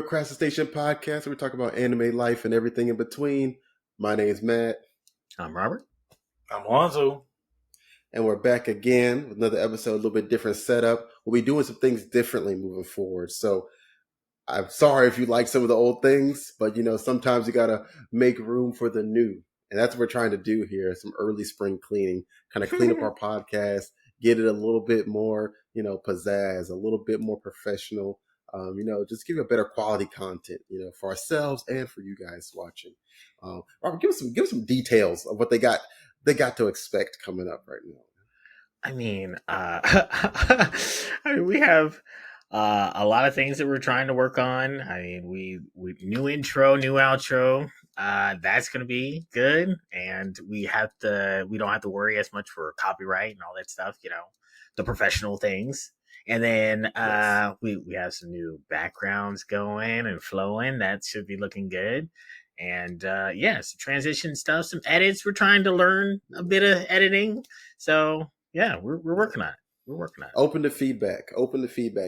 Procrastination podcast where we talk about anime life and everything in between. My name is Matt. I'm Robert. I'm Lonzo. And we're back again with another episode, a little bit different setup. We'll be doing some things differently moving forward. So I'm sorry if you like some of the old things, but sometimes you got to make room for the new. And that's what we're trying to do here. Some early spring cleaning, kind of clean up our podcast, get it a little bit more, pizzazz, a little bit more professional. Just give you a better quality content, for ourselves and for you guys watching. Robert, give us some details of what they got to expect coming up right now. I mean, we have a lot of things that we're trying to work on. I mean, we new intro, new outro. That's gonna be good, and we don't have to worry as much for copyright and all that stuff. The professional things. And then we have some new backgrounds going and flowing. That should be looking good. And some transition stuff, some edits. We're trying to learn a bit of editing. So yeah, we're working on it. Open to feedback.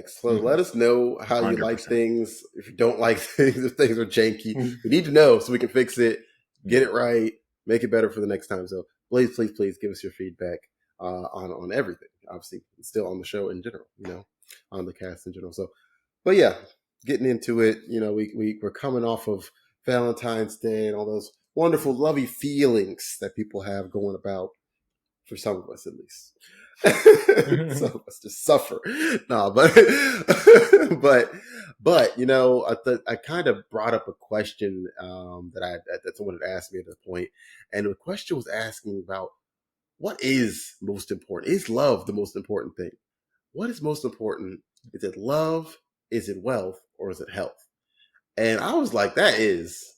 So let us know how 100%. You like things. If you don't like things, if things are janky, we need to know so we can fix it, get it right, make it better for the next time. So please give us your feedback on everything. Obviously, still on the show in general, on the cast in general. So, but yeah, getting into it, we're coming off of Valentine's Day and all those wonderful, lovey feelings that people have going about, for some of us at least. Some of us just suffer. No, but I kind of brought up a question that someone had asked me at this point, and the question was asking about what is most important? Is love the most important thing? What is most important? Is it love? Is it wealth? Or is it health? And I was like, that is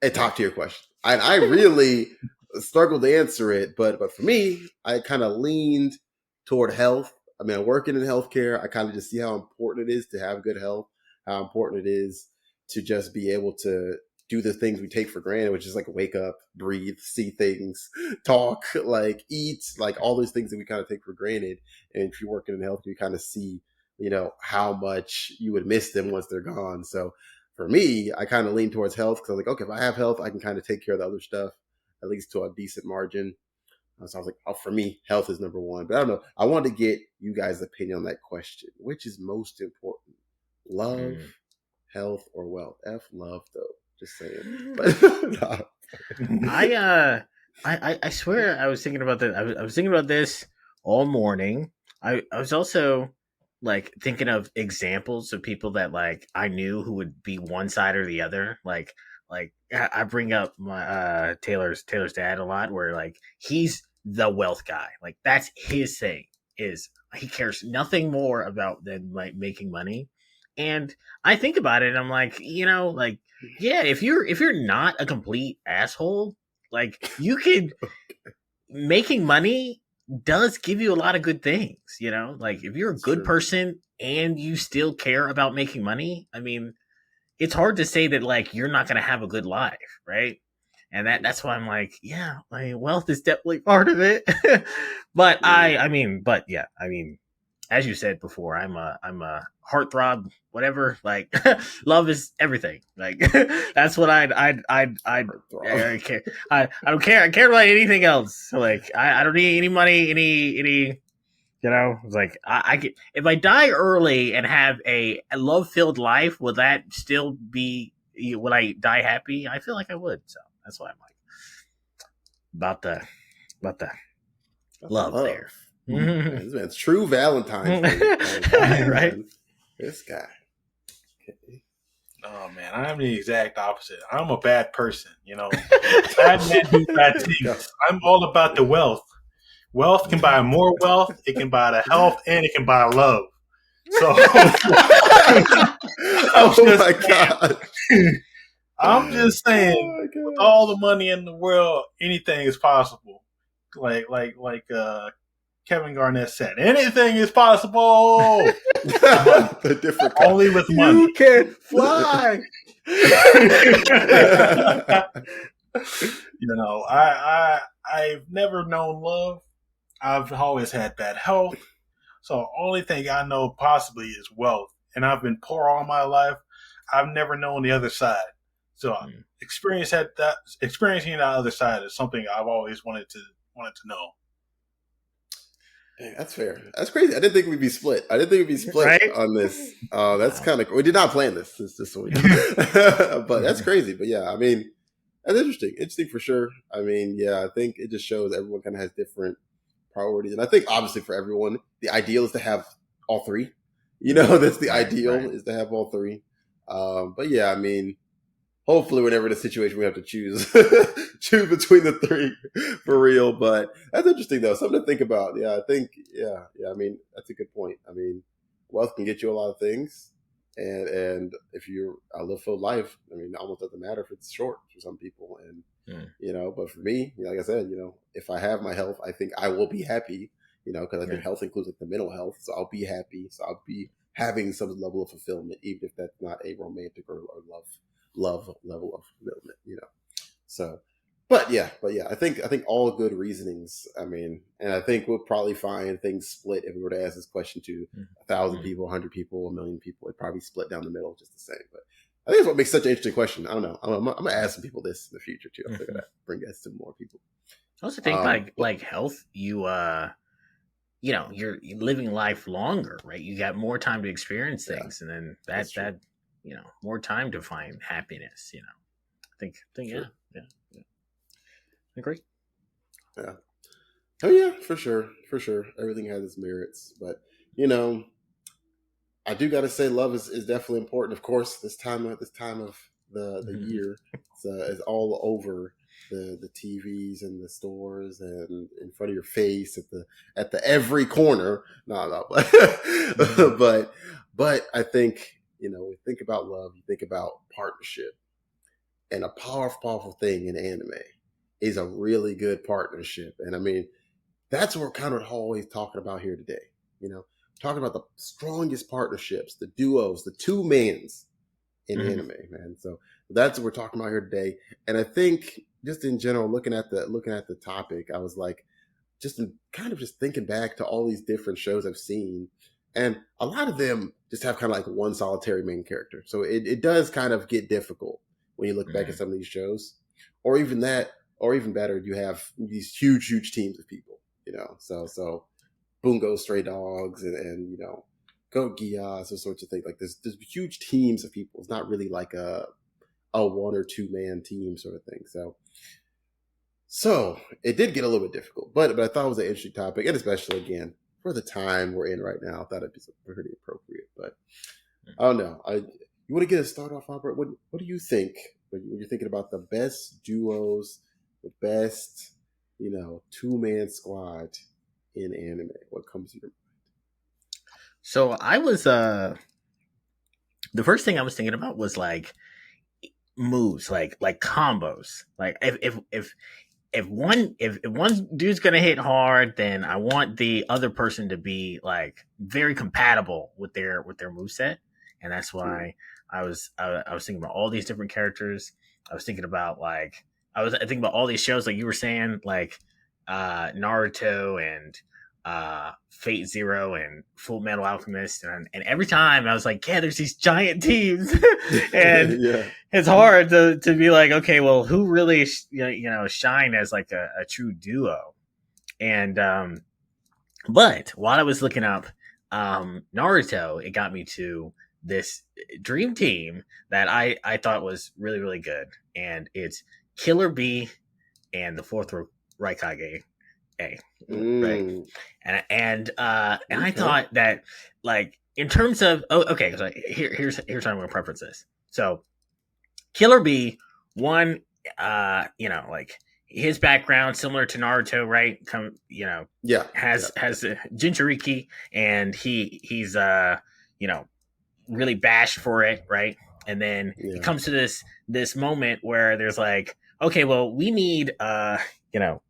a top tier question. I really struggled to answer it, but for me, I kind of leaned toward health. I mean, I'm working in healthcare. I kind of just see how important it is to have good health, how important it is to just be able to do the things we take for granted, which is like wake up, breathe, see things, talk, like eat, like all those things that we kind of take for granted. And if you're working in health, you kind of see, how much you would miss them once they're gone. So for me, I kind of lean towards health because I was like, okay, if I have health, I can kind of take care of the other stuff, at least to a decent margin. So I was like, for me, health is number one. But I don't know. I wanted to get you guys' opinion on that question. Which is most important? Love, health, or wealth? Love, though. Just saying. But, no. I swear I was thinking about that. I was thinking about this all morning. I was also thinking of examples of people that I knew who would be one side or the other. Like I bring up my Taylor's dad a lot, where he's the wealth guy. That's his thing, is he cares nothing more about than making money. And I think about it and I'm like, yeah, if you're not a complete asshole, you could making money does give you a lot of good things, if you're a good person and you still care about making money, I mean, it's hard to say that you're not going to have a good life, right? And that's why I'm like, yeah, wealth is definitely part of it. But I mean, as you said before, I'm a heartthrob, whatever. Love is everything. That's what I care. I don't care. I care about anything else. I don't need any money, any. I get, if I die early and have a love-filled life, will that still be? Would I die happy? I feel like I would. So that's why I'm about the love there. This man's true Valentine's Day. Right? This guy. Okay. Oh man, I'm the exact opposite. I'm a bad person. Bad men do bad things. I'm all about the wealth. Wealth can buy more wealth. It can buy the health, and it can buy love. So, my God. I'm just saying, with all the money in the world, anything is possible. Like Kevin Garnett said, anything is possible. The different only with money. You can fly. I've never known love. I've always had bad health. So only thing I know possibly is wealth. And I've been poor all my life. I've never known the other side. So experiencing that other side is something I've always wanted to know. Dang, that's fair. That's crazy. I didn't think we'd be split. I didn't think we'd be split Right? on this. That's Wow. kind of. We did not plan this. This is what we but that's crazy. But yeah, I mean, that's interesting. Interesting for sure. I mean, yeah, I think it just shows everyone kind of has different priorities, and I think obviously for everyone, the ideal is to have all three. That's the Right, ideal right. is to have all three. But yeah, I mean, hopefully whenever the situation we have to choose choose between the three for real. But that's interesting though, something to think about. Yeah, I think I mean, that's a good point. I mean, wealth can get you a lot of things, and if you're a live full life, I mean, it almost doesn't matter if it's short for some people. And Mm. but for me, like I said, if I have my health, I think I will be happy. Because I think Yeah. health includes like the mental health, so I'll be happy. So I'll be having some level of fulfillment, even if that's not a romantic or love level of fulfillment. So, but yeah, I think all good reasonings. I mean, and I think we'll probably find things split if we were to ask this question to Mm. 1,000 Mm. people, 100 people, 1,000,000 people. It'd probably split down the middle just the same. But I think that's what makes such an interesting question. I don't know. I'm gonna ask some people this in the future too. I'm Mhm. gonna bring that to more people. I also think But like health, you're living life longer, right? You got more time to experience yeah, things, and then that's true. that more time to find happiness. I think yeah, True. yeah, yeah. Agree. Yeah. Oh yeah, for sure, for sure. Everything has its merits, but you know, I do got to say, love is definitely important. Of course, this time of the Mhm. year, it's all over the TVs and the stores and in front of your face at the every corner. No, Mhm. but I think we think about love, you think about partnership, and a powerful thing in anime is a really good partnership. And I mean, that's what we're kind of always talking about here today. You know, talking about the strongest partnerships, the duos, the two mans in Mhm. anime, man. So that's what we're talking about here today. And I think just in general, looking at the topic, I was like, kind of just thinking back to all these different shows I've seen, and a lot of them just have kind of like one solitary main character. So it does kind of get difficult when you look back at Mhm. some of these shows, or even that, or even better, you have these huge teams of people. So Bungo Stray Dogs and Goat Geass, those sorts of things. Like there's huge teams of people. It's not really like a one or two man team sort of thing. So it did get a little bit difficult, but I thought it was an interesting topic, and especially again for the time we're in right now, I thought it'd be pretty appropriate. But I don't know. You want to get a start off, Albert? What do you think when you're thinking about the best duos, the best two-man squad in anime? What comes to your So I was the first thing I was thinking about was like moves, like combos. Like if one dude's gonna hit hard, then I want the other person to be like very compatible with their moveset. And that's mind? why I was thinking about all these different characters. I was thinking about like I thinking about all these shows like you were saying, like Naruto and Fate Zero and Full Metal Alchemist, and every time I was like, yeah, there's these giant teams, and Yeah. it's hard to be like, okay, well, who really shine as like a true duo? And but while I was looking up Naruto, it got me to this dream team that I thought was really good, and it's Killer B and the fourth Raikage A, right? Mm, And I okay. thought that like in terms of okay, so here's how I'm gonna preference this. So Killer B, one, like his background similar to Naruto, right? Yeah. Yeah. Has a Jinchuriki, and he's you know, really bashed for it, right? And then it Yeah. comes to this moment where there's like, okay, well, you know,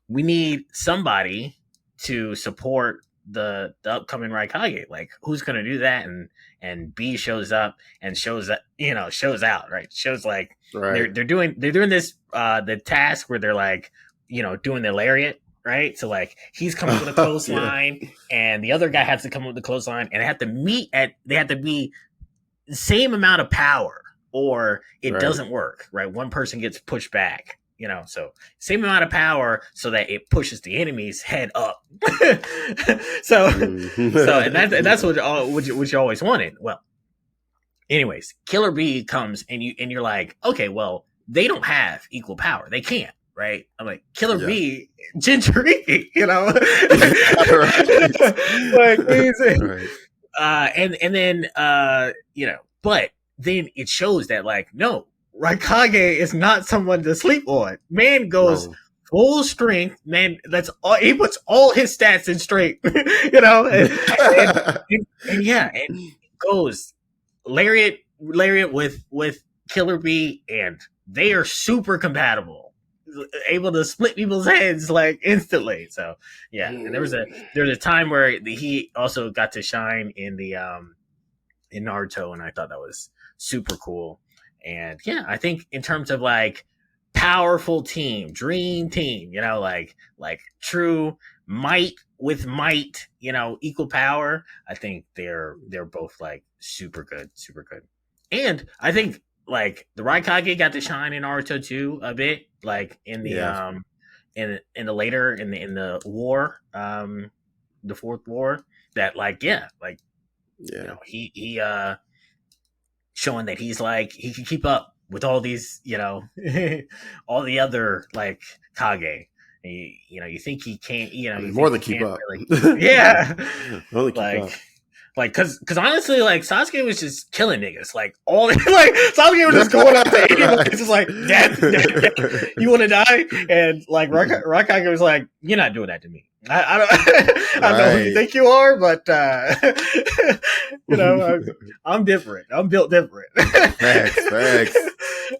we need somebody to support the upcoming Raikage. Like, who's gonna do that? And B shows up and shows out, right? Shows like Right. they're doing this the task where they're like doing the lariat, right? So like he's coming with a Yeah. clothesline, and the other guy has to come with the clothesline, and they have to be same amount of power, or it Right. doesn't work, right? One person gets pushed back, so same amount of power so that it pushes the enemy's head up. so and that's what you always wanted. Well, anyways, Killer Bee comes and you're like, okay, well, they don't have equal power. They can't, right? I'm like, Killer Yeah. Bee, Jinchuriki, Right. like easy. Right. And then but then it shows that, like, no, Raikage is not someone to sleep on. Man goes No. full strength. Man, that's all. He puts all his stats in straight. And yeah, and goes lariat with Killer Bee, and they are super compatible, able to split people's heads like instantly. So yeah, and there was a time where he also got to shine in the in Naruto, and I thought that was super cool. And yeah, I think in terms of like powerful team, dream team, like true might with might, equal power. I think they're both like super good. And I think like the Raikage got to shine in Naruto too a bit, like in the in the later in the war, the fourth war. That he showing that he's like he can keep up with all these, all the other like Kage. And you think he can't, more than keep up. Really, yeah, more than keep up. Like, cause honestly, like Sasuke was just killing niggas, like all, like Sasuke was just going up to anyone, it's just like, death, you want to die, and like Raikage was like, you're not doing that to me. I don't, I don't know who you think you are, but I'm different. I'm built different. Facts.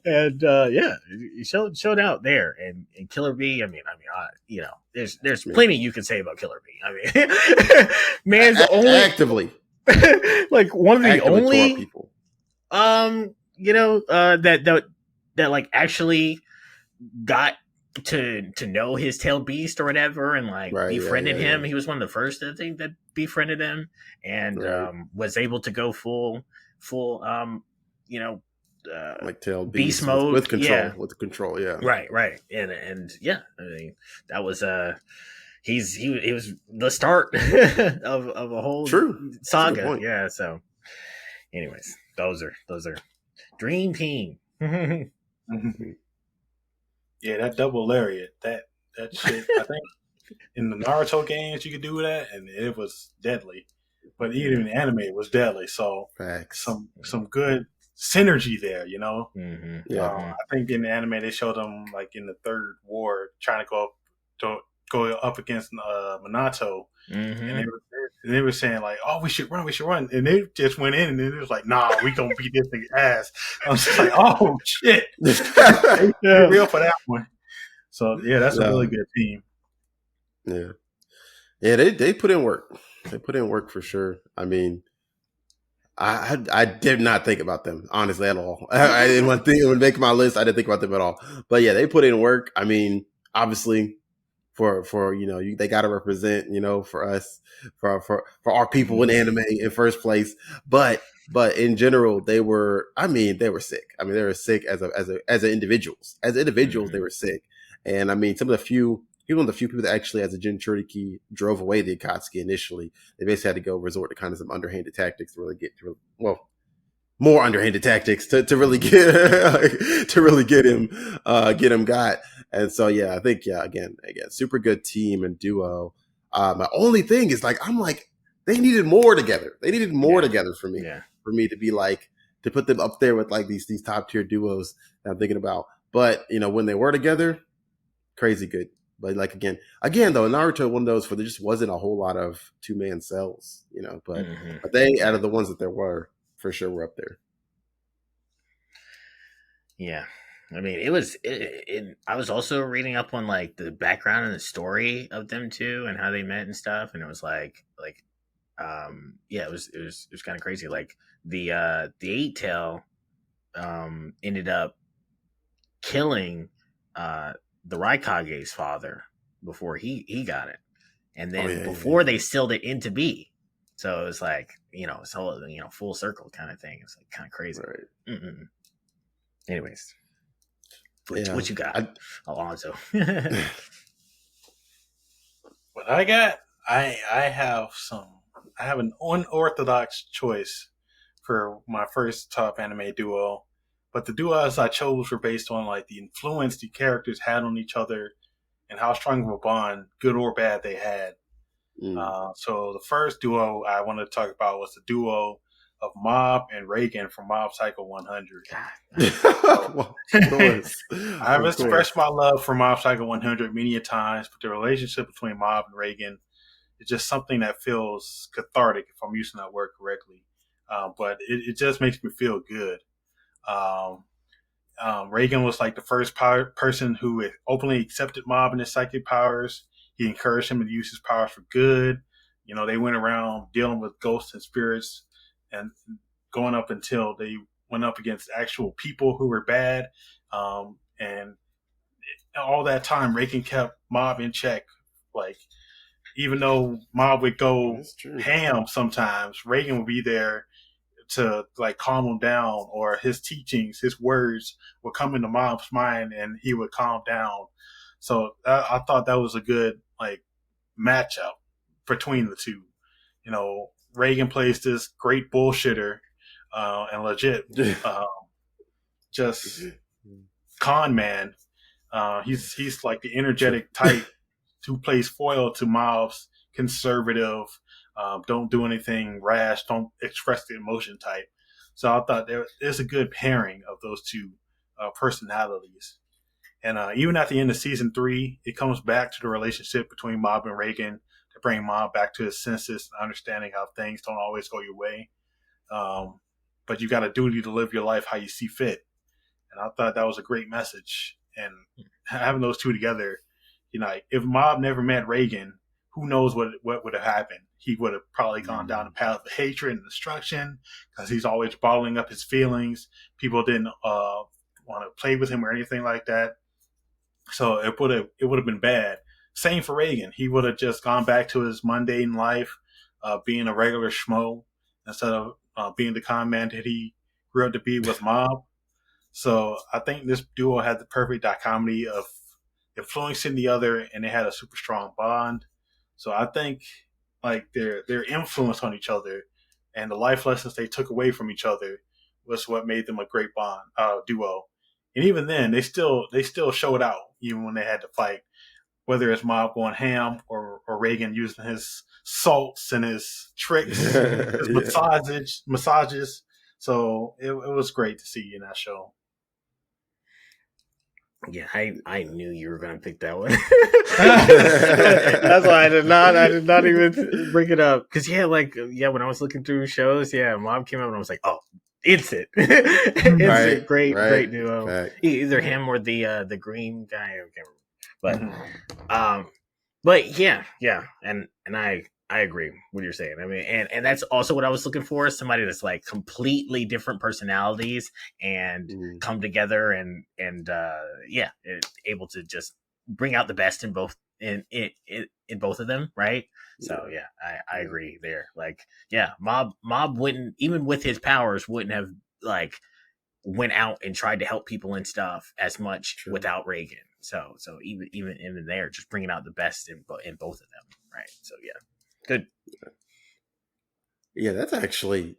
And yeah, he showed out there, and Killer Bee. I mean, there's plenty you can say about Killer Bee. I mean, man's only actively. Like one of the only people, that like actually got to know his tail beast or whatever, and like befriended him. He was one of the first, I think, that befriended him, and was able to go full like tail beast mode with control, right, and yeah, I mean that was he was the start of a whole saga. Yeah. So, anyways, those are dream team. Yeah, that double lariat, that shit. I think in the Naruto games you could do that, and it was deadly. But even in the anime, it was deadly. So some good synergy there, Mm-hmm. Yeah. I think in the anime they showed them like in the third war trying to go up against Minato, and they were saying like, "Oh, we should run," and they just went in, and it was like, "Nah, we gonna beat this nigga ass." I was just like, "Oh shit, they're real for that one." So yeah, that's a really good team. Yeah, they put in work. They put in work for sure. I mean, I did not think about them honestly at all. I didn't want to when making my list. I didn't think about them at all. But yeah, they put in work. I mean, obviously. For they got to represent, for us, for our people in anime in first place. But in general, they were sick. I mean, they were sick as individuals. As individuals, they were sick. And I mean, one of the few people that actually, as a Jinchuriki, drove away the Akatsuki initially. They basically had to go resort to kind of some underhanded tactics to really get to more underhanded tactics to really get him got. And so yeah, I think again super good team and duo. My only thing is I'm like they needed more together. They needed more together for me. Yeah. For me to be like to put them up there with like these top tier duos that I'm thinking about. But when they were together, crazy good. But like again though, Naruto, one of those where there just wasn't a whole lot of 2-man cells, but they, out of the ones that there were, for sure were up there. Yeah. I mean, it was. I was also reading up on like the background and the story of them too, and how they met and stuff. And it was it was kind of crazy. Like the 8-tail ended up killing the Raikage's father before he got it, and then before they sealed it into B. So it's like, it's all, full circle kind of thing. It's like kind of crazy. Right. Mm-mm. Anyways, Yeah. what you got, I, Alonzo? What I got, I have some. I have an unorthodox choice for my first top anime duo, but the duos I chose were based on like the influence the characters had on each other and how strong of a bond, good or bad, they had. mm. So the first duo I wanted to talk about was the duo of Mob and Reagan from Mob Psycho 100. So, Well, of course, I've of expressed course. my love for Mob Psycho 100 many a times, but the relationship between Mob and Reagan is just something that feels cathartic if I'm using that word correctly. But it just makes me feel good. Um, Reagan was like the first person who openly accepted Mob and his psychic powers. He encouraged him to use his powers for good. They went around dealing with ghosts and spirits and going up until they went up against actual people who were bad. And all that time, Reagan kept Mob in check. Like, even though Mob would go That's true. ham sometimes, Reagan would be there to like calm him down, or his teachings, his words would come into Mob's mind and he would calm down. So I thought that was a good like matchup between the two. Reagan plays this great bullshitter and legit uh, just con man. He's like the energetic type who plays foil to Mob's conservative, don't do anything rash, don't express the emotion type. So I thought there's a good pairing of those two personalities. And even at the end of season 3, it comes back to the relationship between Mob and Reagan to bring Mob back to his senses and understanding how things don't always go your way. But you got a duty to live your life how you see fit. And I thought that was a great message. And having those two together, if Mob never met Reagan, who knows what would have happened? He would have probably gone down a path of hatred and destruction because he's always bottling up his feelings. People didn't want to play with him or anything like that. So it would have been bad. Same for Reagan. He would have just gone back to his mundane life, being a regular schmo instead of being the con man that he grew up to be with Mob. So I think this duo had the perfect dichotomy of influencing the other, and they had a super strong bond. So I think like their influence on each other and the life lessons they took away from each other was what made them a great bond duo. And even then, they still showed out even when they had to fight. Whether it's Mob going ham or Reagan using his salts and his tricks, his Yeah. massages. So it was great to see in that show. Yeah, I knew you were gonna pick that one. That's why I did not even bring it up. Cause when I was looking through shows, Mob came out and I was like, oh, instant, Right, instant, great right. duo. Fact. Either him or the green guy. I can't remember. Mhm. But and I agree with what you're saying. I mean, and that's also what I was looking for, somebody that's like completely different personalities and Mm. come together and able to just bring out the best in both in both of them, right? So Yeah. I agree there. Like, Mob wouldn't, even with his powers, wouldn't have like went out and tried to help people and stuff as much True. without Reagan. So even there, just bringing out the best in both of them, right? So good. Yeah, that's actually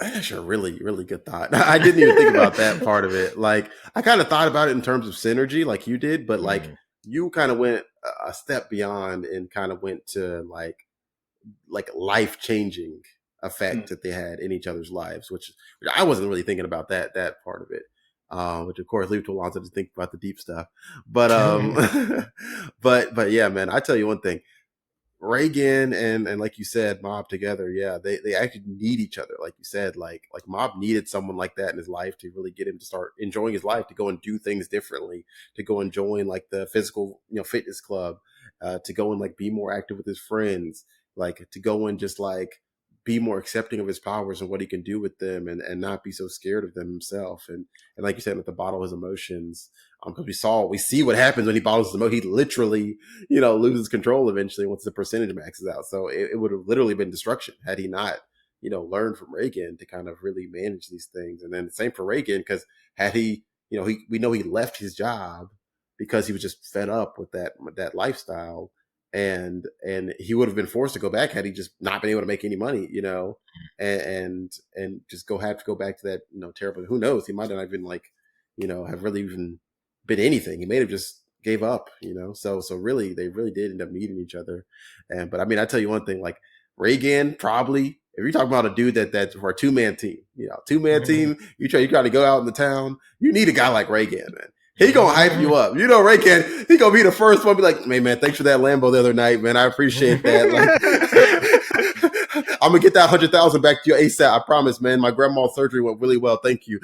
a really, really good thought. I didn't even think about that part of it. Like, I kind of thought about it in terms of synergy, like you did, but like Mm, you kind of went a step beyond and kind of went to like life changing effect Mhm. that they had in each other's lives, which I wasn't really thinking about that part of it. Which of course leave to Alonzo to think about the deep stuff. But but yeah, man, I tell you one thing. Reagan and like you said, Mob together, yeah, they actually need each other. Like you said, like Mob needed someone like that in his life to really get him to start enjoying his life, to go and do things differently, to go and join like the physical, fitness club, to go and like be more active with his friends, like to go and just like be more accepting of his powers and what he can do with them and not be so scared of them himself. And like you said, with the bottle his emotions. Because we see what happens when he bottles the mo. He literally, loses control eventually once the percentage maxes out. So it would have literally been destruction had he not, learned from Reagan to kind of really manage these things. And then the same for Reagan, because had he, we know he left his job because he was just fed up with that lifestyle, and he would have been forced to go back had he just not been able to make any money, and just have to go back to that, terrible. Who knows? He might not even have really even been anything. He may have just gave up, So really, they really did end up meeting each other. But I mean, I tell you one thing, like Reagan, probably if you're talking about a dude that's for a 2-man team, 2-man team, you try to go out in the town, you need a guy like Reagan, man. He gonna hype you up. Reagan, he gonna be the first one to be like, hey man, thanks for that Lambo the other night, man. I appreciate that. Like, I'm gonna get that 100,000 back to you ASAP. I promise, man. My grandma's surgery went really well. Thank you.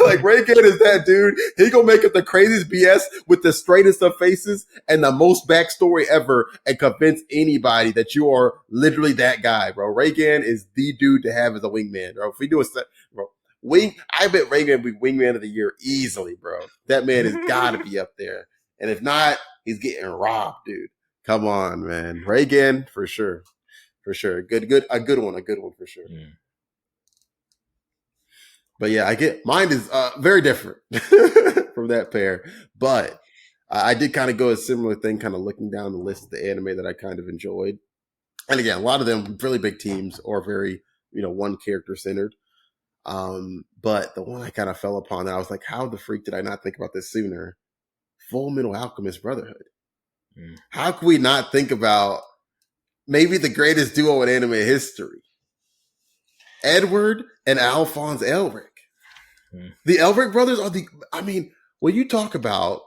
like Reagan is that dude. He gonna make up the craziest BS with the straightest of faces and the most backstory ever and convince anybody that you are literally that guy, bro. Reagan is the dude to have as a wingman, bro. If we do a set, bro. I bet Reagan will be wingman of the year easily, bro. That man has got to be up there. And if not, he's getting robbed, dude. Come on, man. Reagan, for sure. For sure. A good one for sure. Yeah. But yeah, mine is very different from that pair. But I did kind of go a similar thing, kind of looking down the list of the anime that I kind of enjoyed. And again, a lot of them really big teams or very, one character centered. But the one I kind of fell upon, I was like, how the freak did I not think about this sooner? Full Metal Alchemist Brotherhood. How could we not think about maybe the greatest duo in anime history? Edward and Alphonse Elric. The Elric brothers are when you talk about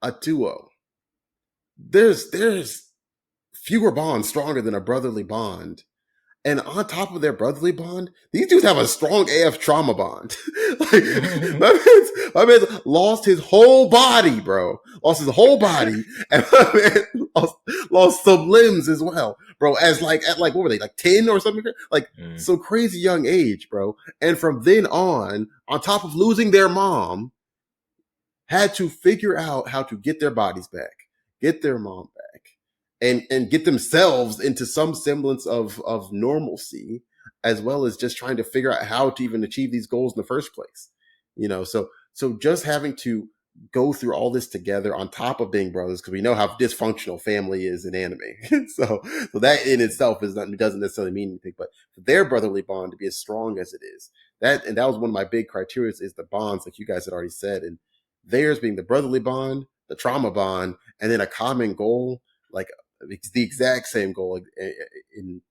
a duo, there's fewer bonds stronger than a brotherly bond. And on top of their brotherly bond, these dudes have a strong AF trauma bond. my man's lost his whole body, bro. Lost his whole body. And my man lost some limbs as well, bro. At what were they, like 10 or something? Like some crazy young age, bro. And from then on top of losing their mom, had to figure out how to get their bodies back, get their mom back. And get themselves into some semblance of normalcy, as well as just trying to figure out how to even achieve these goals in the first place. So just having to go through all this together on top of being brothers, because we know how dysfunctional family is in anime. so that in itself doesn't necessarily mean anything, but for their brotherly bond to be as strong as it is, that was one of my big criteria is the bonds, like you guys had already said, and theirs being the brotherly bond, the trauma bond, and then a common goal, like it's the exact same goal in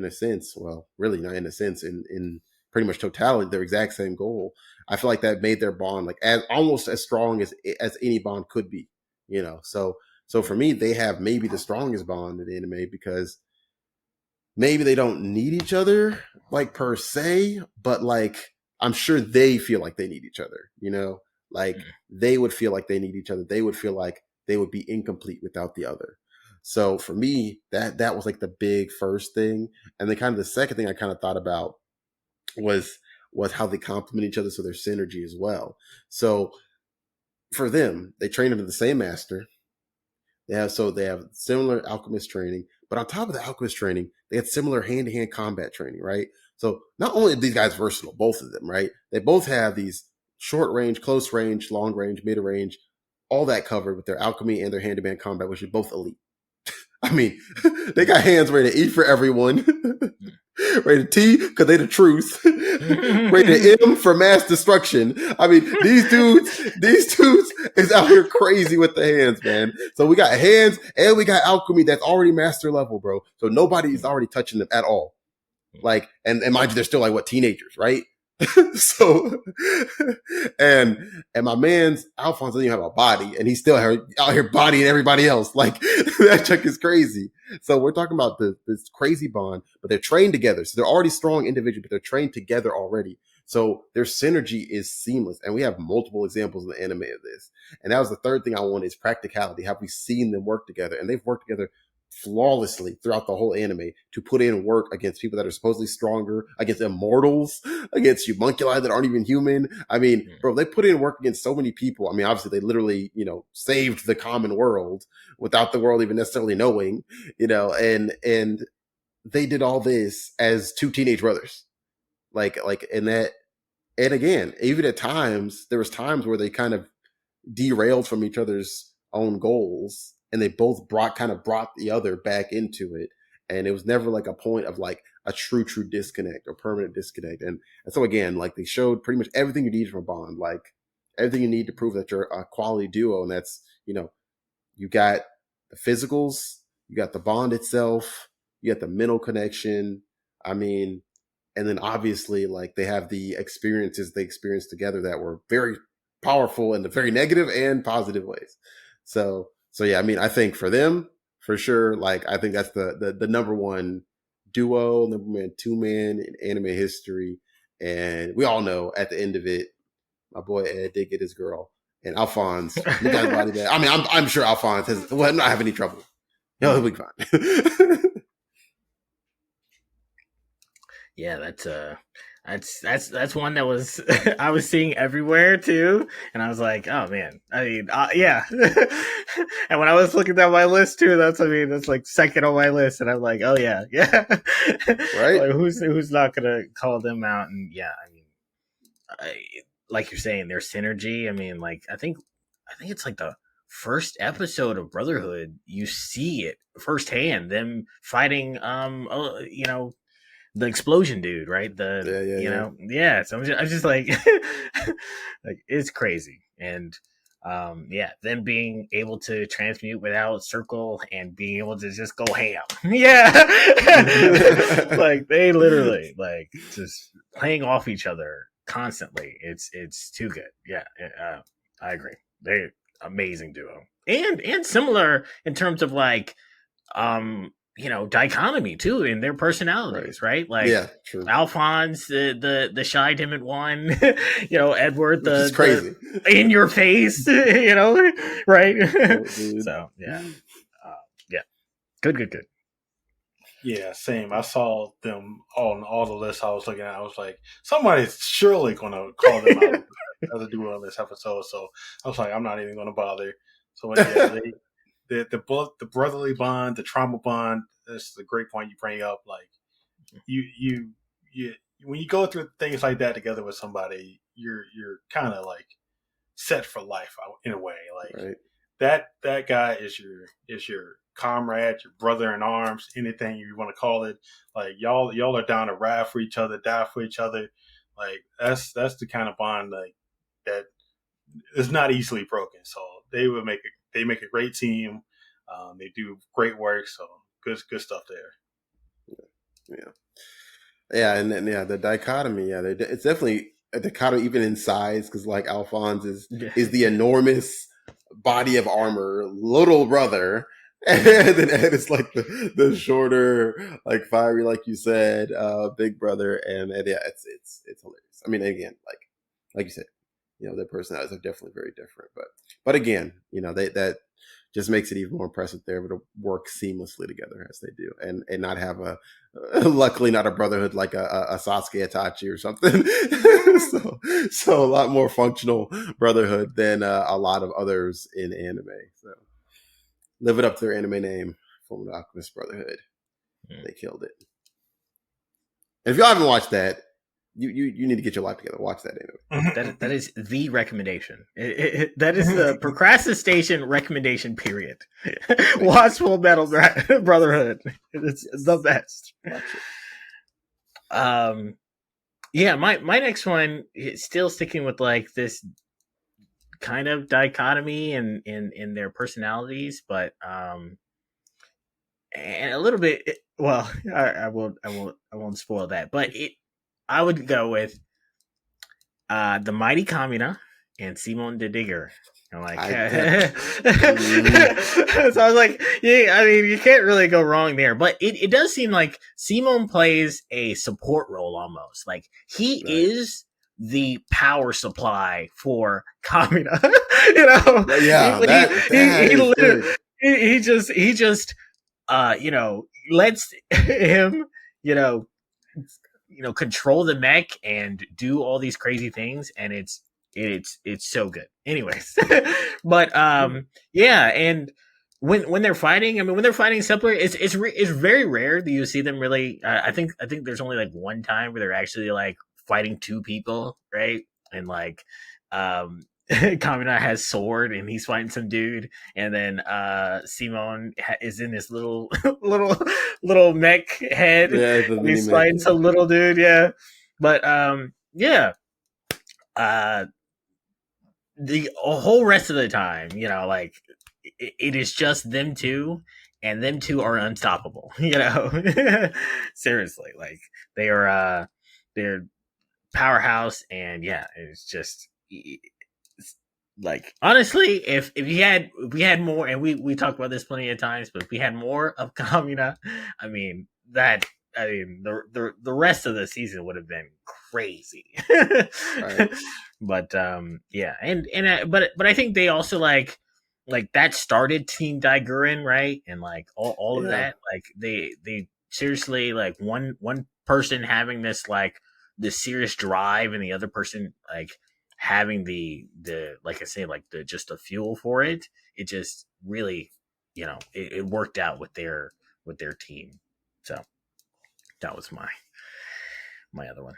a sense. Well, really not in a sense, in pretty much totality, their exact same goal. I feel like that made their bond like almost as strong as any bond could be, So for me, they have maybe the strongest bond in anime because maybe they don't need each other like per se, but like I'm sure they feel like they need each other, Like they would feel like they need each other. They would feel like they would be incomplete without the other. So for me, that was like the big first thing. And then kind of the second thing I kind of thought about was how they complement each other, so their synergy as well. So for them, they train under the same master. They have similar alchemist training, but on top of the alchemist training, they had similar hand-to-hand combat training, right? So not only are these guys versatile, both of them, right? They both have these short range, close range, long range, mid range, all that covered with their alchemy and their hand-to-hand combat, which is both elite. I mean, they got hands ready to eat for everyone. Rated T, because they the truth. Rated M for mass destruction. I mean, these dudes is out here crazy with the hands, man. So we got hands and we got alchemy that's already master level, bro. So nobody's already touching them at all. Like, and mind you, they're still like teenagers, right? So, and my man's Alphonse doesn't even have a body, and he's still out here bodying everybody else. Like that chick is crazy. So we're talking about this crazy bond, but they're trained together. So they're already strong individuals, but they're trained together already. So their synergy is seamless, and we have multiple examples in the anime of this. And that was the third thing I wanted is practicality. Have we seen them work together? And they've worked together flawlessly throughout the whole anime to put in work against people that are supposedly stronger, against immortals, against homunculi that aren't even human. I mean, bro, they put in work against so many people. I mean, obviously they literally, saved the common world without the world even necessarily knowing, and they did all this as two teenage brothers. And that, and again, even at times, there was times where they kind of derailed from each other's own goals, and they both brought the other back into it. And it was never like a point of like a true disconnect or permanent disconnect. And so again, like they showed pretty much everything you need from a bond, like everything you need to prove that you're a quality duo. And that's, you got the physicals, you got the bond itself, you got the mental connection. I mean, and then obviously like they have the experiences they experienced together that were very powerful in the very negative and positive ways. So yeah, I mean, I think for them, for sure, like I think that's the number one duo, number one two-man in anime history. And we all know at the end of it, my boy Ed did get his girl. And Alphonse, you got body that. I mean, I'm sure Alphonse will not have any trouble. He'll be fine. Yeah, that's one that was I was seeing everywhere too, and I was like, oh man, I mean, yeah. And when I was looking at my list too, that's like second on my list, and I'm like, oh yeah, right. Like, who's not gonna call them out? And yeah, I mean, like you're saying, their synergy. I mean, like I think it's like the first episode of Brotherhood, you see it firsthand, them fighting, the explosion dude, right? So I'm just like, like it's crazy, and them being able to transmute without circle and being able to just go ham, like they literally like just playing off each other constantly. It's too good. I agree. They amazing duo, and similar in terms of like dichotomy too in their personalities, right? Like, true. Alphonse, the shy timid one, Edward, the crazy in your face, right? So good. Yeah, same. I saw them on all the lists I was looking at. I was like, somebody's surely going to call them out as a duo on this episode. So I was like, I'm not even going to bother. So yeah, the brotherly bond, the trauma bond. That's the great point you bring up. Like you when you go through things like that together with somebody, you're kind of like set for life in a way. Like that guy is your comrade, your brother in arms, anything you want to call it. Like y'all are down to ride for each other, die for each other. Like that's the kind of bond like that is not easily broken. So they make a great team. They do great work. So good stuff there. Yeah, and then the dichotomy. Yeah, it's definitely a dichotomy even in size, because like Alphonse is the enormous body of armor little brother, and then Ed is like the shorter, like fiery, like you said, big brother, and yeah, it's hilarious. I mean, again, like you said, their personalities are definitely very different, but again, that just makes it even more impressive they're able to work seamlessly together as they do, and not have luckily not a brotherhood like a Sasuke Itachi or something. so a lot more functional brotherhood than a lot of others in anime. So live it up to their anime name, Fullmetal Alchemist Brotherhood. They killed it. And if y'all haven't watched that, you need to get your life together. Watch that anime. That is the recommendation. That is the Procrastination recommendation. Period. Watch Fullmetal Brotherhood. It's the best. Yeah, my next one is still sticking with like this kind of dichotomy in their personalities, but and a little bit. Well, I won't spoil that, but I would go with the Mighty Kamina and Simon de Digger. I'm like, so I was like, yeah, I mean, you can't really go wrong there. But it does seem like Simon plays a support role almost. Like he is the power supply for Kamina. Yeah, he just lets him, you know, control the mech and do all these crazy things, and it's so good. Anyways, but yeah, and when they're fighting, I mean, when they're fighting simpler, it's very rare that you see them really. I think there's only like one time where they're actually like fighting two people, right? And like, Kamina has sword and he's fighting some dude, and then Simon is in this little little mech head, Yeah, the and mini he's mech. fighting some little dude, yeah. But yeah, uh, the whole rest of the time, like it is just them two, and them two are unstoppable. Seriously, like they are, they're powerhouse, and yeah, it's just like, honestly, if we had more, and we talked about this plenty of times, but if we had more of Kamina, I mean that. I mean, the rest of the season would have been crazy. Right. But yeah, but I think they also like that started Team Daiguren, right? And like all of Yeah. that, like they seriously, like one person having this serious drive, and the other person like having the like I say, like the just the fuel for it. It just really, it worked out with their team. So that was my other one.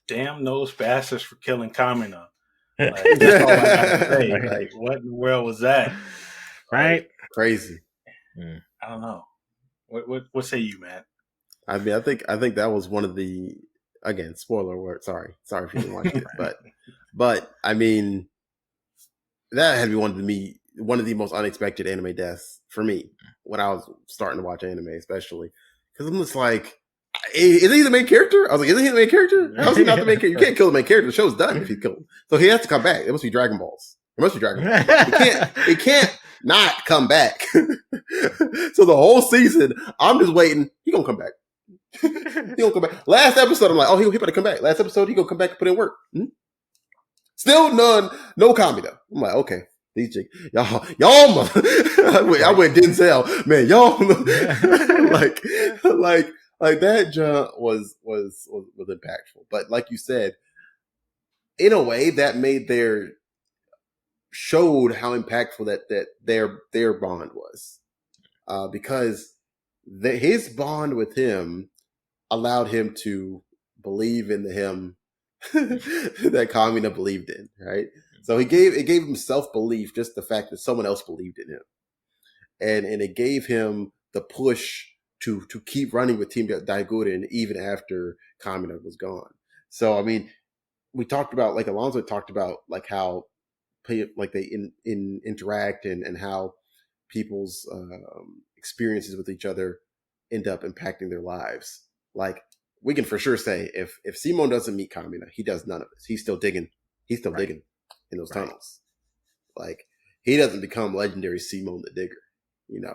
Damn those bastards for killing Kamina. Like, that's all I gotta say. Right. Like, what in the world was that? Right? Like, Crazy. I don't know. What say you, man? I mean, I think that was one of the, again, spoiler alert. Sorry if you didn't watch it, but I mean, that had to be one of the most unexpected anime deaths for me when I was starting to watch anime, especially because I'm just like, is he the main character? I was like, isn't he the main character? How is he not the main character? You can't kill the main character. The show's done if you kill him. So he has to come back. It must be Dragon Balls. It must be Dragon Balls. He can't not come back. So the whole season, I'm just waiting. He gonna come back. He gonna come back. Last episode, I'm like, oh, he better come back. Last episode, he gonna come back and put in work. Still no Kamina. I'm like, okay. These chicks, y'all, I went Denzel, man, y'all, like that jump was impactful. But like you said, in a way, that showed how impactful that their bond was, because his bond with him allowed him to believe in the him that Kamina believed in, right? So it gave him self-belief, just the fact that someone else believed in him. And it gave him the push to keep running with Team Daiguren even after Kamina was gone. So I mean, we talked about, like Alonso talked about, like how like they interact, and how people's experiences with each other end up impacting their lives. Like, we can for sure say if Simon doesn't meet Kamina, he does none of this. He's still digging. He's still digging in those tunnels. Like, he doesn't become legendary Simon the Digger.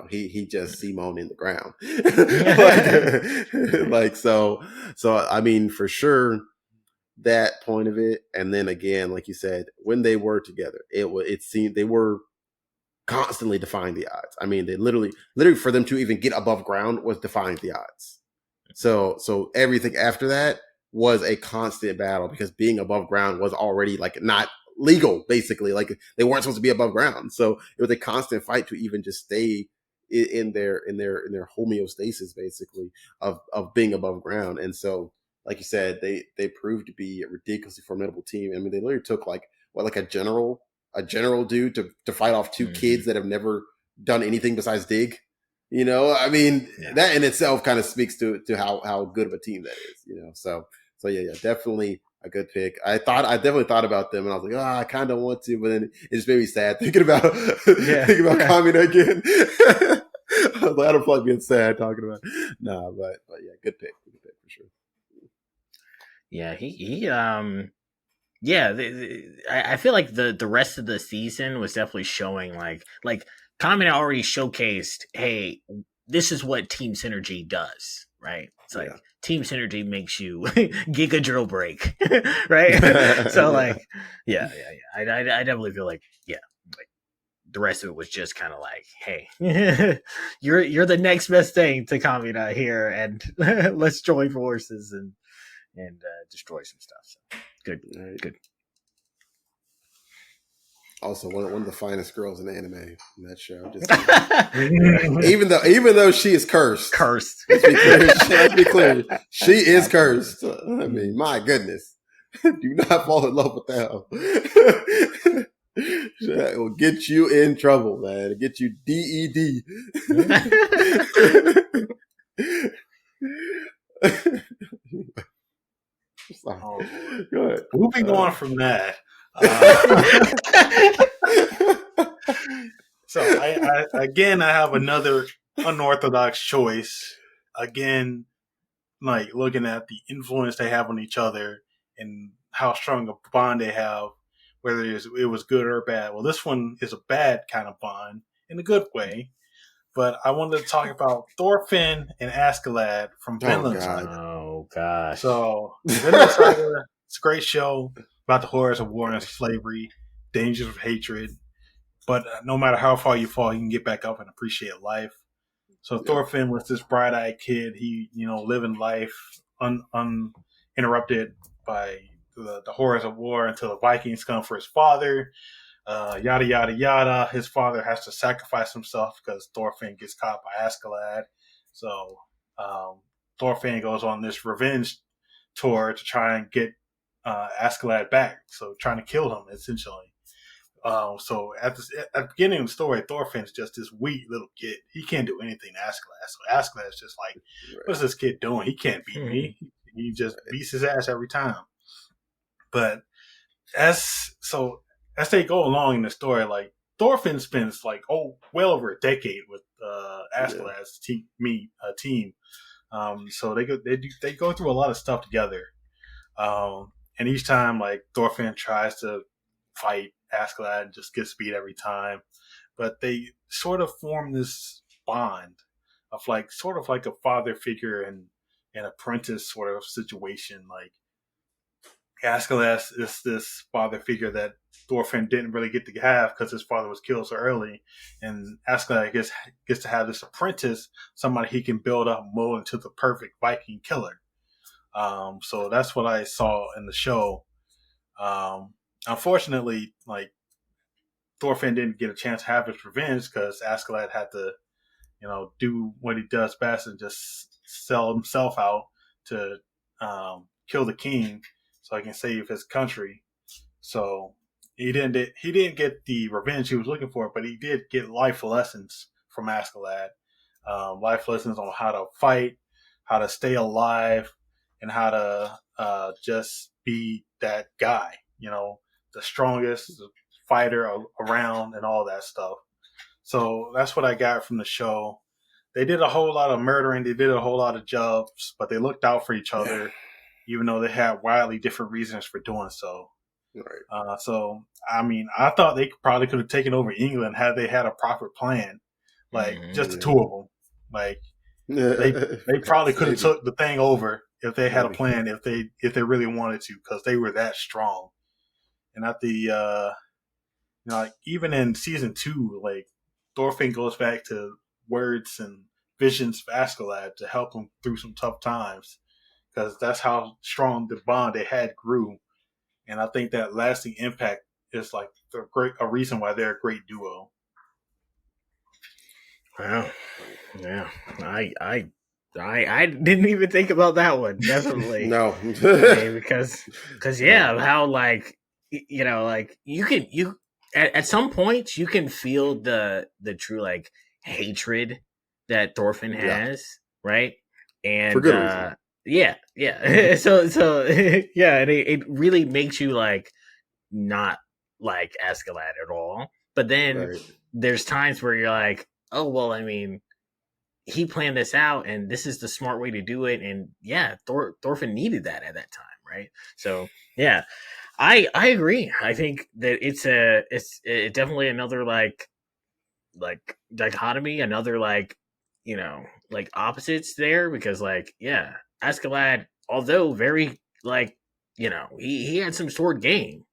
He just Simon in the ground. like so I mean, for sure, that point of it. And then again, like you said, when they were together, it seemed they were constantly defying the odds. I mean, they literally for them to even get above ground was defying the odds. So everything after that was a constant battle, because being above ground was already like not legal, basically. Like, they weren't supposed to be above ground. So it was a constant fight to even just stay in their homeostasis, basically, of being above ground. And so, like you said, they proved to be a ridiculously formidable team. I mean, they literally took like a general dude to fight off two kids that have never done anything besides dig. I mean, that in itself kind of speaks to how good of a team that is. So yeah, definitely a good pick. I definitely thought about them, and I was like, I kind of want to, but then it just made me sad thinking about Kamina again. I was like, I don't feel like being sad talking about it. Nah, but yeah, good pick for sure. Yeah, I feel like the rest of the season was definitely showing like Kamina already showcased, hey, this is what Team Synergy does, right? It's like Team Synergy makes you giga drill break, right? So like, I definitely feel like the rest of it was just kind of like, hey, you're the next best thing to Kamina here, and let's join forces and destroy some stuff. So good, Right. good. Also, one of the finest girls in anime in that show. Just Yeah. even though she is cursed, Cursed. let's be clear, she is cursed. I mean, my goodness, do not fall in love with them. That will get you in trouble, man. It'll get you DED. Oh, Go ahead. moving on from that. So I have another unorthodox choice. Again, like looking at the influence they have on each other and how strong a bond they have, whether it was good or bad. Well, this one is a bad kind of bond in a good way. But I wanted to talk about Thorfinn and Askeladd from Vinland Saga. Oh gosh. So Vinland Saga, it's a great show about the horrors of war and slavery, dangers of hatred. But no matter how far you fall, you can get back up and appreciate life. So Thorfinn was this bright-eyed kid. He, living life uninterrupted by the horrors of war until the Vikings come for his father. Yada yada yada. His father has to sacrifice himself because Thorfinn gets caught by Askeladd. So Thorfinn goes on this revenge tour to try and get Askeladd back. So trying to kill him essentially. So at the beginning of the story, Thorfinn's just this weak little kid. He can't do anything to Askeladd. So Askeladd's just like, what's this kid doing? He can't beat me. He just beats his ass every time. But as they go along in the story, like Thorfinn spends like well over a decade with Askeladd's team. So they go through a lot of stuff together. And each time like Thorfinn tries to fight Askeladd and just gets beat every time. But they sort of form this bond of like sort of like a father figure and an apprentice sort of situation. Like Askeladd is this father figure that Thorfinn didn't really get to have because his father was killed so early, and Askeladd gets to have this apprentice, somebody he can build up, mold into the perfect Viking killer. So that's what I saw in the show. Unfortunately, like Thorfinn didn't get a chance to have his revenge because Askeladd had to, do what he does best and just sell himself out to kill the king so he can save his country. So he didn't get the revenge he was looking for, but he did get life lessons from Askeladd. Life lessons on how to fight, how to stay alive, and how to just be that guy, the strongest fighter around and all that stuff. So that's what I got from the show. They did a whole lot of murdering. They did a whole lot of jobs, but they looked out for each other, even though they had wildly different reasons for doing so. Right. So, I mean, I thought they probably could have taken over England had they had a proper plan, like just the two of them. Like they probably could have took the thing over if they had a plan, if they really wanted to, because they were that strong. And at the like even in season 2, like Thorfinn goes back to words and visions of Askeladd to help him through some tough times, because that's how strong the bond they had grew. And I think that lasting impact is like a reason why they're a great duo. Wow. Yeah. I didn't even think about that one. Definitely. No. because how like like you at some points you can feel the true like hatred that Thorfinn has, right? And for good reason. Yeah. so yeah, and it really makes you like not like Askeladd at all. But then there's times where you're like, oh well, I mean, he planned this out, and this is the smart way to do it. And yeah, Thorfinn needed that at that time, right? So yeah, I agree. I think that it's definitely another like dichotomy, another like like opposites there, because like yeah, Askeladd, although very like he had some sword game,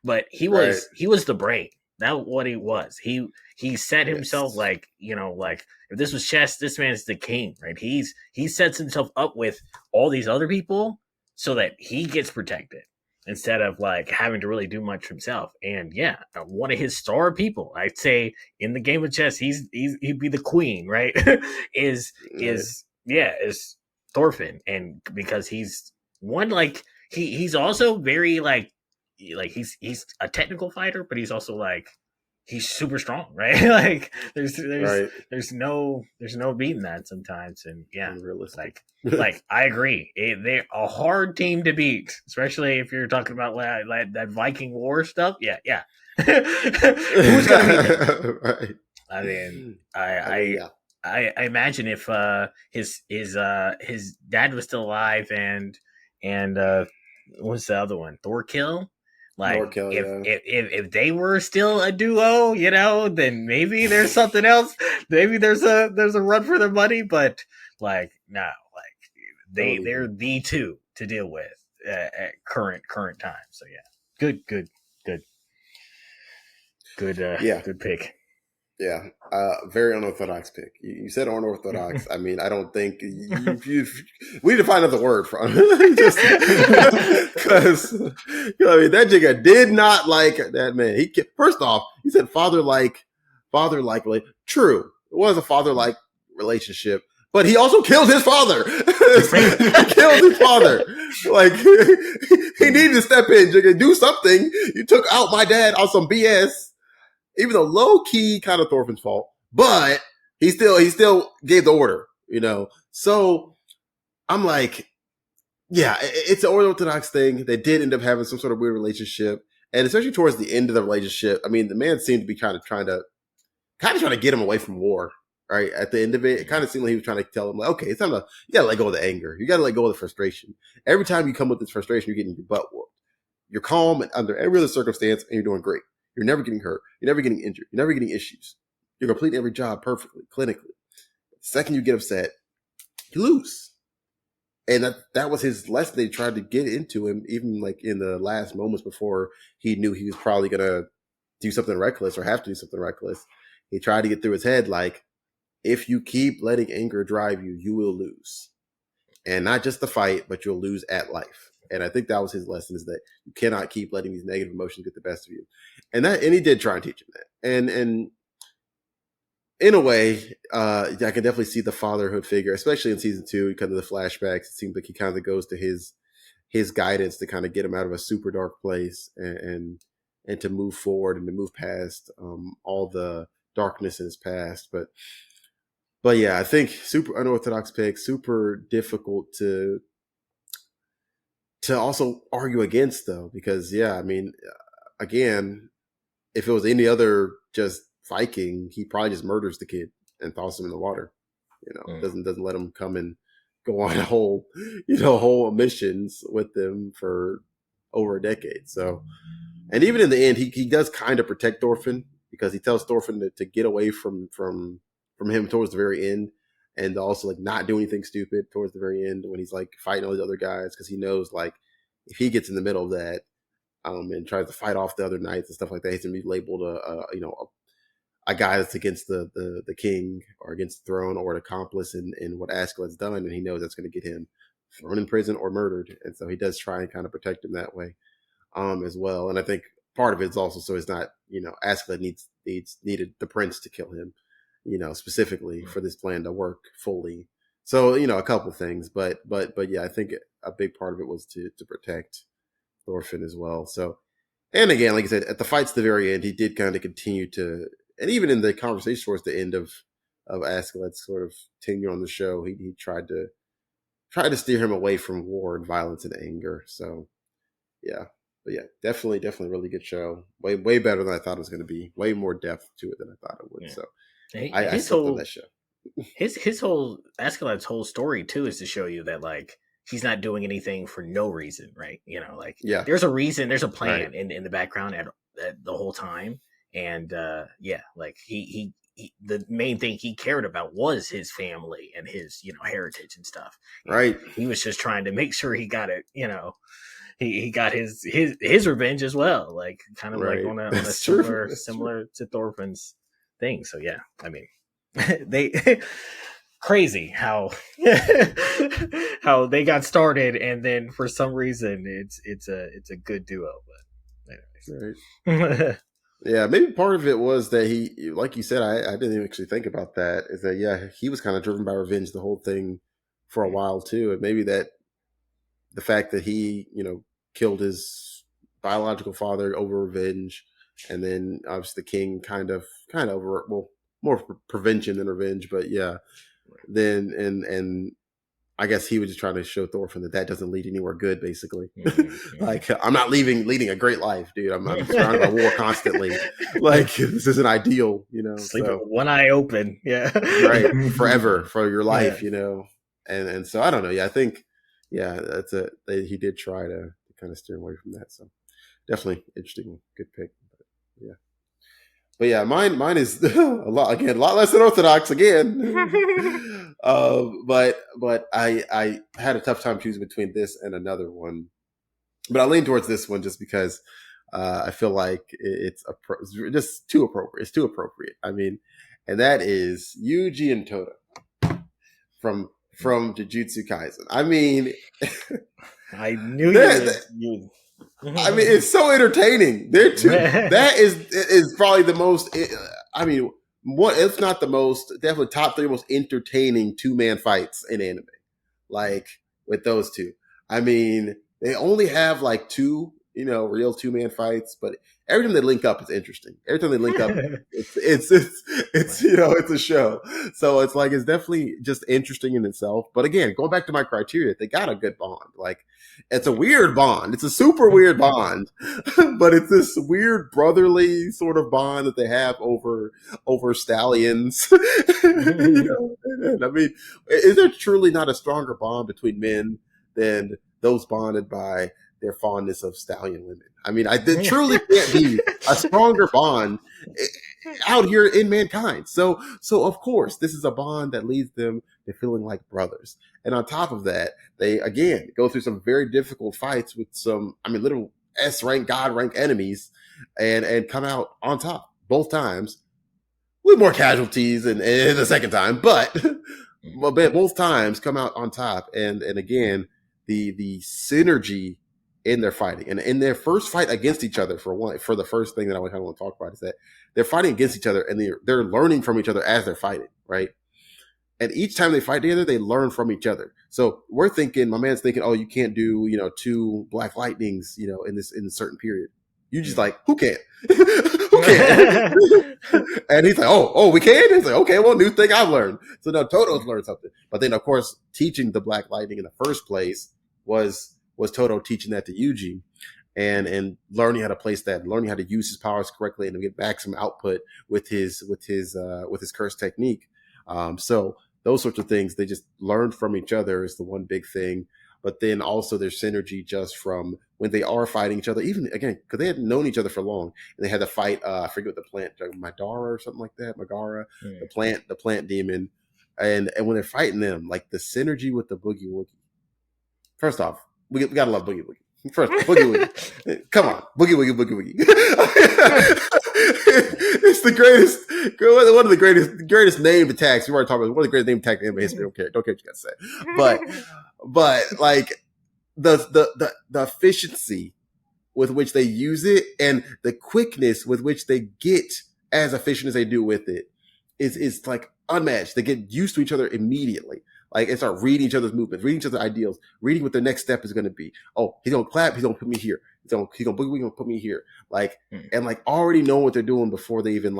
but he was the brain. That what he was. He set himself Yes. like, like if this was chess, this man's the king, right? He sets himself up with all these other people so that he gets protected instead of like having to really do much himself. And yeah, one of his star people, I'd say in the game of chess, he'd be the queen, right? is Right. is Thorfinn, and because he's one like he's also very like he's a technical fighter, but he's also like he's super strong, right? Like Right. there's no beating that sometimes, and yeah, Unrealistic. like I agree, they're a hard team to beat, especially if you're talking about like that Viking War stuff. Yeah, yeah. Who's gonna beat them? Right. I mean, I mean, yeah. I imagine if his dad was still alive and what's the other one? Thorkill? Like Norkel, yeah. if they were still a duo, then maybe there's something else. Maybe there's a run for their money, but like no, like they're the two to deal with at current time. So yeah, good Yeah. good pick. Yeah, very unorthodox pick. You said unorthodox. I mean, I don't think we need to find another word for it. Just because I mean that jigga did not like that man. First off, he said father like. True, it was a father like relationship, but he also killed his father. He killed his father. Like he needed to step in, jigga, do something. You took out my dad on some BS. Even though low key kind of Thorfinn's fault, but he still gave the order, So I'm like, yeah, it's an orthodox thing. They did end up having some sort of weird relationship, and especially towards the end of the relationship, I mean, the man seemed to be kind of trying to get him away from war. Right at the end of it, it kind of seemed like he was trying to tell him, like, okay, it's time to you gotta let go of the anger, you gotta let go of the frustration. Every time you come with this frustration, you're getting your butt whooped. You're calm and under every other circumstance, and you're doing great. You're never getting hurt. You're never getting injured. You're never getting issues. You're completing every job perfectly, clinically. The second you get upset, you lose. And that was his lesson they tried to get into him, even like in the last moments before he knew he was probably going to do something reckless or have to do something reckless. He tried to get through his head like, if you keep letting anger drive you, you will lose. And not just the fight, but you'll lose at life. And I think that was his lesson, is that you cannot keep letting these negative emotions get the best of you. And he did try and teach him that. And in a way, I can definitely see the fatherhood figure, especially in season 2, because of the flashbacks. It seems like he kind of goes to his guidance to kind of get him out of a super dark place and to move forward and to move past all the darkness in his past. But yeah, I think super unorthodox pick, super difficult to also argue against, though, because yeah, I mean, again, if it was any other just Viking, he probably just murders the kid and tosses him in the water. Doesn't let him come and go on whole missions with them for over a decade. So, and even in the end, he does kind of protect Thorfinn, because he tells Thorfinn to get away from him towards the very end, and also like not do anything stupid towards the very end when he's like fighting all these other guys, because he knows like if he gets in the middle of that and tries to fight off the other knights and stuff like that, he's gonna be labeled a guy that's against the king or against the throne or an accomplice in what Askeladd's done, and he knows that's going to get him thrown in prison or murdered, and so he does try and kind of protect him that way as well. And I think part of it is also so it's not Askeladd needed the prince to kill him, specifically for this plan to work fully. So a couple things, but yeah, I think a big part of it was to protect Thorfinn as well. So, and again, like I said, at the fights at the very end, he did kind of continue to, and even in the conversation towards the end of Askeladd's sort of tenure on the show, he tried to steer him away from war and violence and anger. So yeah, but yeah, definitely really good show. Way better than I thought it was going to be. Way more depth to it than I thought it would. Yeah. So I slept on that show. His whole Askeladd's whole story too is to show you that like he's not doing anything for no reason, right? Yeah, there's a reason, there's a plan in the background at the whole time, and yeah, like he the main thing he cared about was his family and his heritage and stuff. Right. He was just trying to make sure he got it, he got his revenge as well, like kind of like Right. on a That's true. That's true. similar to Thorfinn's thing. So yeah, I mean, they crazy how how they got started, and then for some reason it's a good duo. Right. But anyways. Yeah, maybe part of it was that he, like you said, I didn't actually think about that. Is that yeah, he was kind of driven by revenge the whole thing for a while too, and maybe that the fact that he, killed his biological father over revenge, and then obviously the king kind of over, well, more prevention than revenge, but yeah, then and I guess he was just trying to show Thorfinn that doesn't lead anywhere good, basically. Like, I'm not leading a great life, dude. I'm surrounded by war constantly. Like, this isn't ideal, Sleeping so with one eye open, yeah, right, forever for your life, yeah. and so I don't know. Yeah, I think, yeah, he did try to kind of steer away from that. So definitely interesting, good pick. Yeah. But yeah, mine is a lot less than orthodox again. But I had a tough time choosing between this and another one, but I lean towards this one just because I feel like it's just too appropriate. It's too appropriate. I mean, and that is Yuji and Toto from Jujutsu Kaisen. I mean, I knew you. I mean, it's so entertaining. That is probably the most. I mean, what if not the most? Definitely top three most entertaining 2-man fights in anime. Like with those two, I mean, they only have like two, real 2-man fights, but every time they link up, it's interesting. Every time they link up, it's it's a show. So it's like it's definitely just interesting in itself. But again, going back to my criteria, they got a good bond. Like it's a weird bond. It's a super weird bond, but it's this weird brotherly sort of bond that they have over stallions. And I mean, is there truly not a stronger bond between men than those bonded by their fondness of stallion women? I mean, there truly can't be a stronger bond out here in mankind. So of course, this is a bond that leads them to feeling like brothers. And on top of that, they again go through some very difficult fights with some, I mean, little S rank, God rank enemies, and come out on top both times with more casualties in the second time, but both times come out on top. And again, the synergy in their fighting, and in their first fight against each other, for the first thing that I kind of want to talk about is that they're fighting against each other, and they're learning from each other as they're fighting, right? And each time they fight together, they learn from each other. So my man's thinking, oh, you can't do, 2 Black Lightnings, in a certain period. You just like, who can? Who can? And he's like, oh, we can? He's like, okay, well, new thing I've learned. So now Toto's learned something. But then, of course, teaching the Black Lightning in the first place was Toto teaching that to Yuji, and learning how to place that, learning how to use his powers correctly, and to get back some output with his curse technique. So those sorts of things they just learned from each other is the one big thing. But then also their synergy just from when they are fighting each other, even again, because they hadn't known each other for long, and they had to fight, I forget what the plant, Madara or something like that, Magara, the plant demon. And when they're fighting them, like the synergy with the Boogie Woogie. First off, we gotta love Boogie Woogie. First, Boogie Woogie. Come on, Boogie Woogie, Boogie Woogie. It's the greatest, one of the greatest named attacks. We already talked about one of the greatest named attacks in anime history. Don't care what you gotta say. But like the efficiency with which they use it, and the quickness with which they get as efficient as they do with it is like unmatched. They get used to each other immediately. Like, and start reading each other's movements, reading each other's ideals, reading what their next step is going to be. Oh, he's going to clap. He's going to put me here. He's going to boogie. He's going to put me here. Like, and like already know what they're doing before they even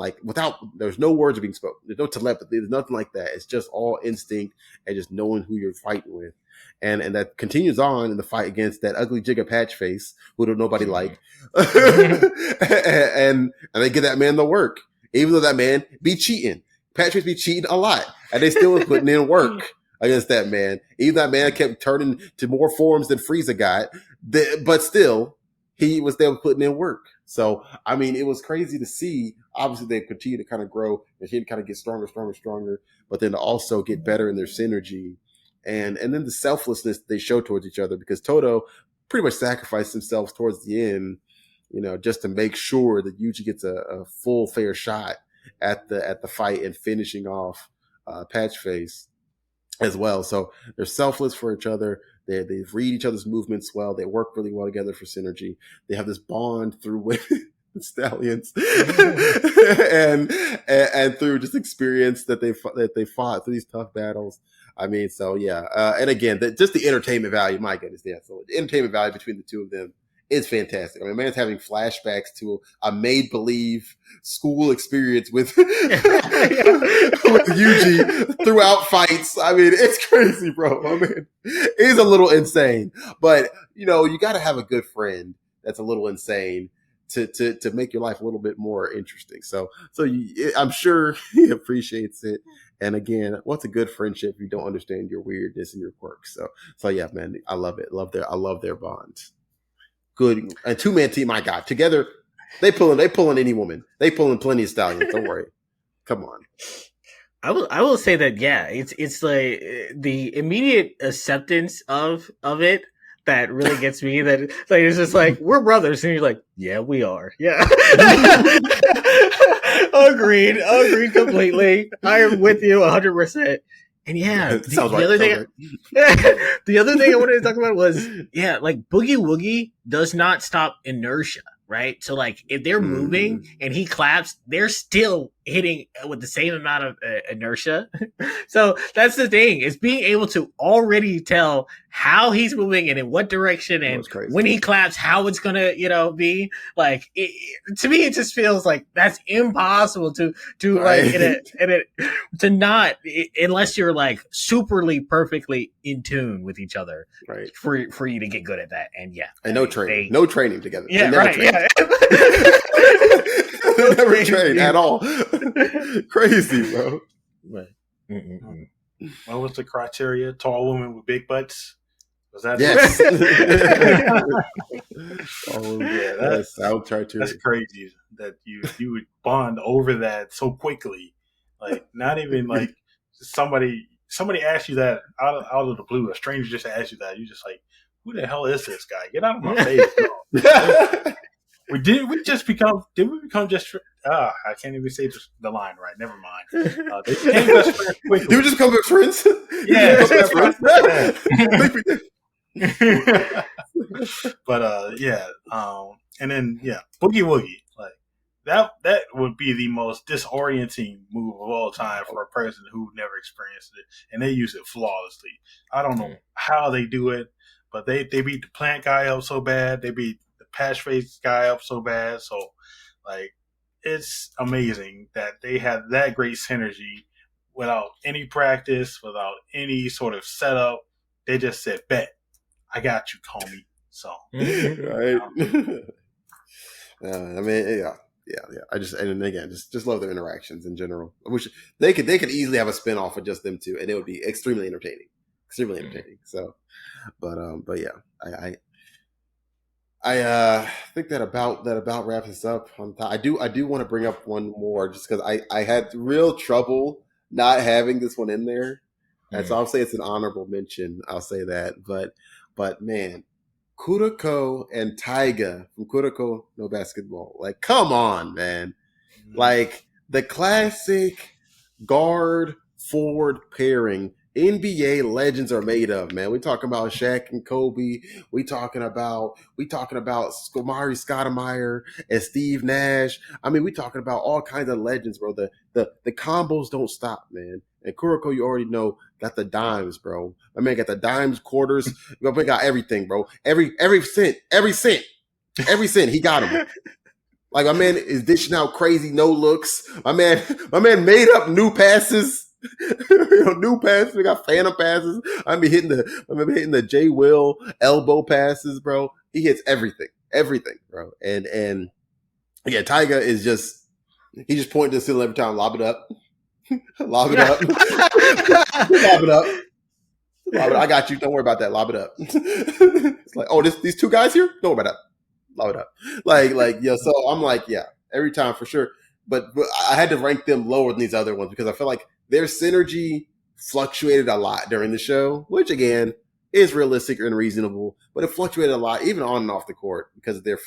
there's no words being spoken. There's no telepathy. There's nothing like that. It's just all instinct and just knowing who you're fighting with. And that continues on in the fight against that ugly Jigga Patch Face, who nobody like. and they get that man to work, even though that man be cheating. Patch Face be cheating a lot, and they still putting in work against that man. Even that man kept turning to more forms than Frieza got, but still, he was there putting in work. So, I mean, it was crazy to see. Obviously, they continue to kind of grow, and to kind of get stronger, but then to also get better in their synergy. And then the selflessness they show towards each other, because Toto, pretty much sacrificed themselves towards the end, just to make sure that Yuji gets a full fair shot at the fight and finishing off Patchface as well. So they're selfless for each other. They read each other's movements well. They work really well together for synergy. They have this bond through the stallions and through just experience that they fought through these tough battles. I mean, so yeah, and again, just the entertainment value. My goodness, yeah. So the entertainment value between the two of them is fantastic. I mean, man's having flashbacks to a made-believe school experience with Yuji throughout fights. I mean, it's crazy, bro. I mean, it is a little insane, but you got to have a good friend that's a little insane to make your life a little bit more interesting. So I'm sure he appreciates it. And again, what's a good friendship if you don't understand your weirdness and your quirks? So yeah, man, I love it. I love their bond. Good. A 2-man team, my God. Together, they pulling any woman. They pulling plenty of stallions. Don't worry. Come on. I will say that, yeah, it's like the immediate acceptance of it that really gets me. That like it's just like, we're brothers, and you're like, yeah, we are. Yeah. Agreed completely. I am with you 100%. And yeah, the other thing I wanted to talk about was, yeah, like Boogie Woogie does not stop inertia, right? So like if they're moving and he claps, they're still hitting with the same amount of inertia. So that's the thing, is being able to already tell how he's moving and in what direction, and when he claps, how it's gonna be like. To me, it just feels like that's impossible to right. like to not, unless you're like superly perfectly in tune with each other, right? For you to get good at that. And yeah, and no training together. Yeah, right. Yeah. They never trained at all. Crazy, bro. What was the criteria? Tall women with big butts? Was that? Yes. That's crazy that you would bond over that so quickly. Like, not even like somebody asked you that out of the blue. A stranger just asked you that. You just like, who the hell is this guy? Get out of my face. Did we become just I can't even say the line right. Never mind. They became best friends quickly. Did we just become best friends? Yeah. But yeah. And then Boogie Woogie. Like that would be the most disorienting move of all time for a person who never experienced it, and they use it flawlessly. I don't know how they do it, but they beat the plant guy up so bad. They beat the Patchface guy up so bad. So, like, it's amazing that they had that great synergy without any practice, without any sort of setup. They just said, "Bet, I got you, homie." So, right. I mean, yeah. I just love their interactions in general. I wish they could easily have a spinoff of just them two, and it would be extremely entertaining. So, but yeah, I think that about wraps us up. I do want to bring up one more, just because I had real trouble not having this one in there, and so I'll say it's an honorable mention. I'll say that, but man, Kuroko and Taiga from Kuroko no Basketball. Like, come on, man! Like the classic guard forward pairing NBA legends are made of, man. We talking about Shaq and Kobe. We talking about Skomari Stoudemire and Steve Nash. I mean, we talking about all kinds of legends, bro. The combos don't stop, man. And Kuroko, you already know, got the dimes, bro. My man got the dimes, quarters. My man got everything, bro. Every cent. He got them. Like, my man is dishing out crazy no looks. My man made up new passes. New passes. We got phantom passes. I'm hitting the J Will elbow passes, bro. He hits everything, bro. And yeah, Taiga is he's just pointing to the ceiling every time. Lob it up. Lob it up. Lob it up. I got you. Don't worry about that. Lob it up. It's like, oh, these two guys here? Don't worry about that. Lob it up. Like, yeah. So I'm like, yeah, every time for sure. But I had to rank them lower than these other ones because I feel like their synergy fluctuated a lot during the show, which again, is realistic and reasonable, but it fluctuated a lot, even on and off the court, because of their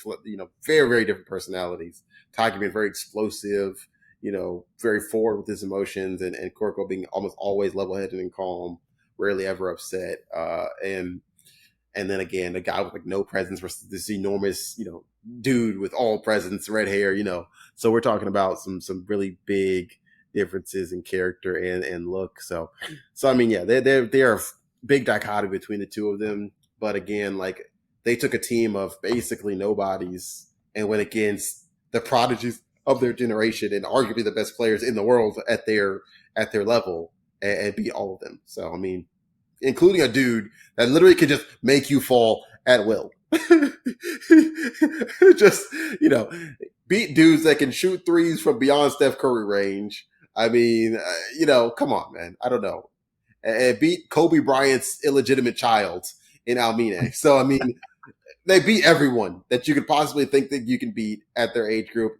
very very different personalities. Tiger being very explosive, very forward with his emotions, and Kuroko being almost always level headed and calm, rarely ever upset. And then again, the guy with like no presence versus this enormous, dude with all presence, red hair, So we're talking about some really big differences in character and look. So I mean, yeah, they're a big dichotomy between the two of them. But again, like they took a team of basically nobodies and went against the prodigies of their generation and arguably the best players in the world at their level and beat all of them. So I mean, including a dude that literally can just make you fall at will. Just, beat dudes that can shoot threes from beyond Steph Curry range. I mean, come on, man. I don't know. And beat Kobe Bryant's illegitimate child in Almine. So, I mean, they beat everyone that you could possibly think that you can beat at their age group.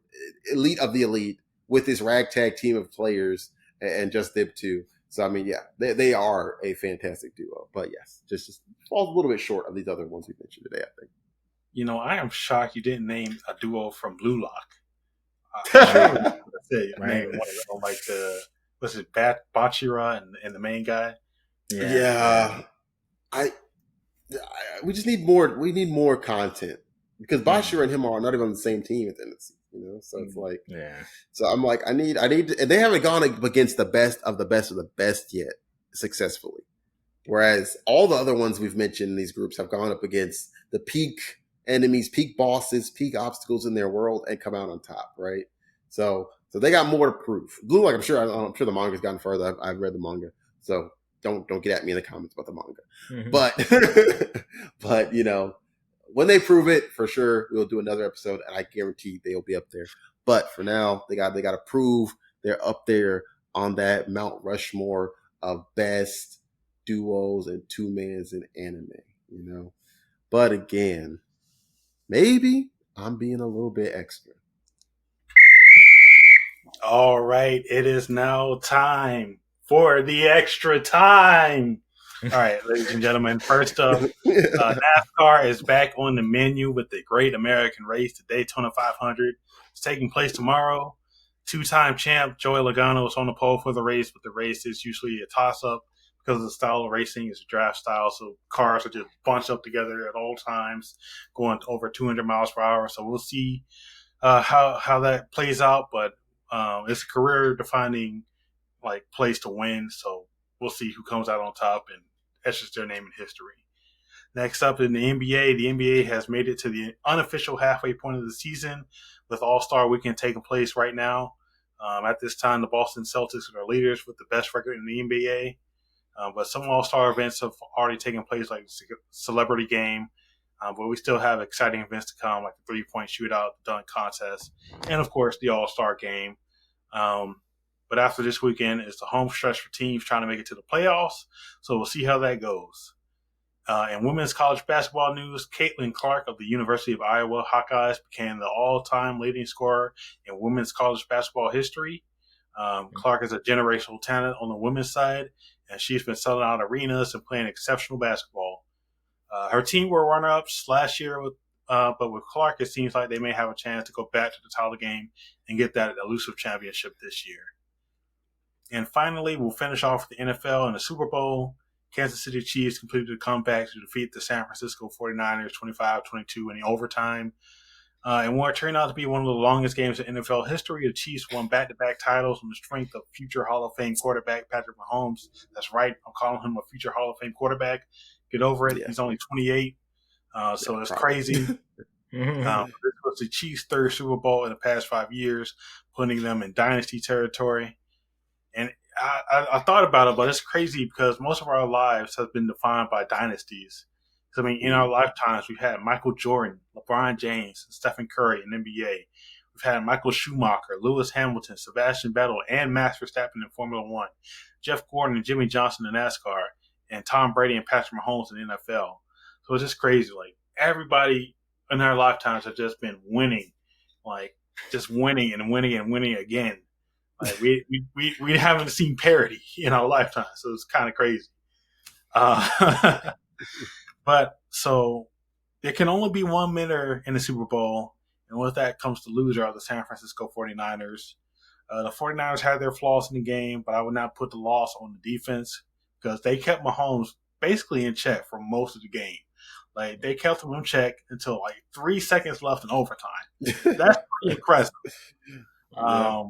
Elite of the elite with this ragtag team of players and just them two. So, I mean, yeah, they are a fantastic duo. But yes, just falls a little bit short of these other ones we mentioned today, I think. I am shocked you didn't name a duo from Blue Lock. Right. Name one of them, like what's it, Bachira and the main guy? Yeah. We just need more. We need more content because Bachira and him are not even on the same team at the end of the season. So it's like, So I'm like, I need, and they haven't gone against the best of the best of the best yet successfully. Whereas all the other ones we've mentioned in these groups have gone up against the peak enemies, peak bosses, peak obstacles in their world and come out on top, right? So they got more to prove. Blue, like I'm sure the manga's gotten further. I've read the manga, so don't get at me in the comments about the manga. Mm-hmm. But when they prove it, for sure we'll do another episode, and I guarantee they'll be up there. But for now, they got to prove they're up there on that Mount Rushmore of best duos and two-mans in anime. But again, maybe I'm being a little bit extra. All right, it is now time for the extra time. All right, ladies and gentlemen, first up, NASCAR is back on the menu with the Great American Race, the Daytona 500. It's taking place tomorrow. Two-time champ Joey Logano is on the pole for the race, but the race is usually a toss-up because of the style of racing. It's a draft style, so cars are just bunched up together at all times, going over 200 miles per hour. So we'll see how that plays out, but it's a career-defining place to win. So we'll see who comes out on top and etches their name in history. Next up in the NBA, the NBA has made it to the unofficial halfway point of the season with All-Star Weekend taking place right now. At this time, the Boston Celtics are leaders with the best record in the NBA. But some All-Star events have already taken place, like the Celebrity Game. But we still have exciting events to come, like the three-point shootout, the dunk contest, and, of course, the All-Star Game. But after this weekend, it's the home stretch for teams trying to make it to the playoffs. So we'll see how that goes. In women's college basketball news, Caitlin Clark of the University of Iowa Hawkeyes became the all-time leading scorer in women's college basketball history. Clark is a generational talent on the women's side, and she's been selling out arenas and playing exceptional basketball. Her team were runner-ups last year, but with Clark, it seems like they may have a chance to go back to the title game and get that elusive championship this year. And finally, we'll finish off with the NFL and the Super Bowl. Kansas City Chiefs completed a comeback to defeat the San Francisco 49ers 25-22 in the overtime. And what turned out to be one of the longest games in NFL history, the Chiefs won back-to-back titles on the strength of future Hall of Fame quarterback Patrick Mahomes. That's right, I'm calling him a future Hall of Fame quarterback. Get over it. Yeah. He's only 28, so it's crazy. This was the Chiefs' third Super Bowl in the past 5 years, putting them in dynasty territory. And I thought about it, but it's crazy because most of our lives have been defined by dynasties. I mean, in our lifetimes, we've had Michael Jordan, LeBron James, Stephen Curry in NBA. We've had Michael Schumacher, Lewis Hamilton, Sebastian Vettel, and Max Verstappen in Formula One, Jeff Gordon and Jimmy Johnson in NASCAR, and Tom Brady and Patrick Mahomes in the NFL. So it's just crazy. Like, everybody in our lifetimes have just been winning, just winning and winning and winning again. Like we haven't seen parity in our lifetime, so it's kind of crazy. But so there can only be one winner in the Super Bowl, and with that comes the loser of the San Francisco 49ers. The 49ers had their flaws in the game, but I would not put the loss on the defense because they kept Mahomes basically in check for most of the game. Like they kept him in check until like 3 seconds left in overtime. That's pretty impressive. Yeah.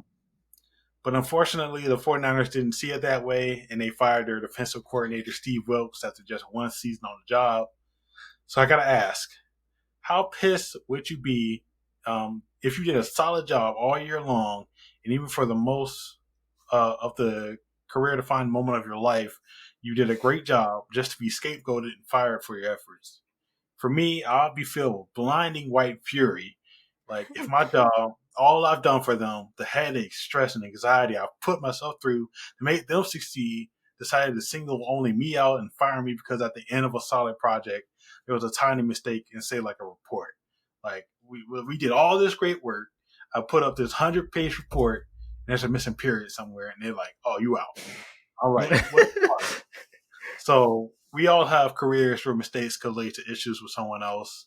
But unfortunately, the 49ers didn't see it that way, and they fired their defensive coordinator, Steve Wilks, after just one season on the job. So I got to ask, how pissed would you be if you did a solid job all year long, and even for the most of the career-defining moment of your life, you did a great job just to be scapegoated and fired for your efforts? For me, I'll be filled with blinding white fury. Like, if my job, all I've done for them, the headache, stress, and anxiety I've put myself through to make them succeed, decided to single only me out and fire me because at the end of a solid project, there was a tiny mistake and say like a report. Like, we did all this great work. I put up this 100-page report, and there's a missing period somewhere, and they're like, oh, you out. All right. So we all have careers where mistakes could lead to issues with someone else.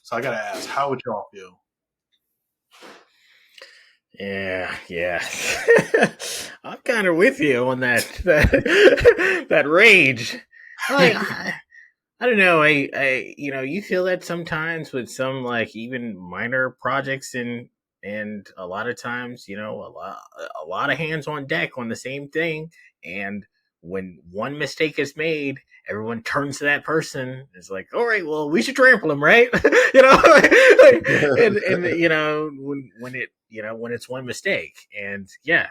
So I got to ask, how would y'all feel? Yeah. I'm kind of with you on that rage. Like, I don't know. You feel that sometimes with some like even minor projects and a lot of times, a lot of hands on deck on the same thing. And when one mistake is made, everyone turns to that person. It's like, all right, well, we should trample him, right? When it's one mistake, and yeah,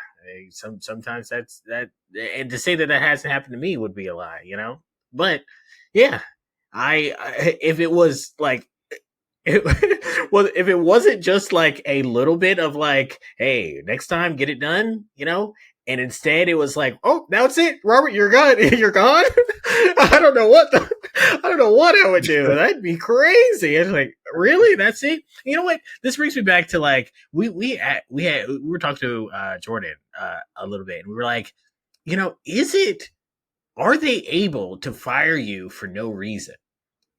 sometimes that's that, and to say that hasn't happened to me would be a lie, But yeah, if it was like. If it wasn't just like a little bit of like, hey, next time get it done, and instead it was like, oh, that's it, Robert, you're gone. You're gone. I don't know what I would do. That'd be crazy. It's like, really? That's it? You know what? This brings me back to like we were talking to Jordan a little bit, and we were like, are they able to fire you for no reason?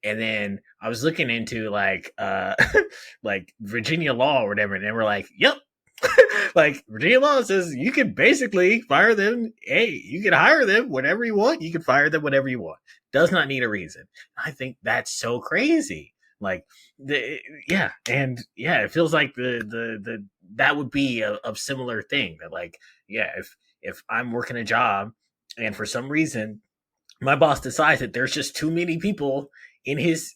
And then I was looking into like like Virginia law or whatever, and they were like, yep. Like Virginia law says you can basically fire them. Hey, you can hire them whenever you want. You can fire them whenever you want. Does not need a reason. I think that's so crazy. Like, it feels like the that would be a similar thing. That like, yeah, if I'm working a job and for some reason my boss decides that there's just too many people in his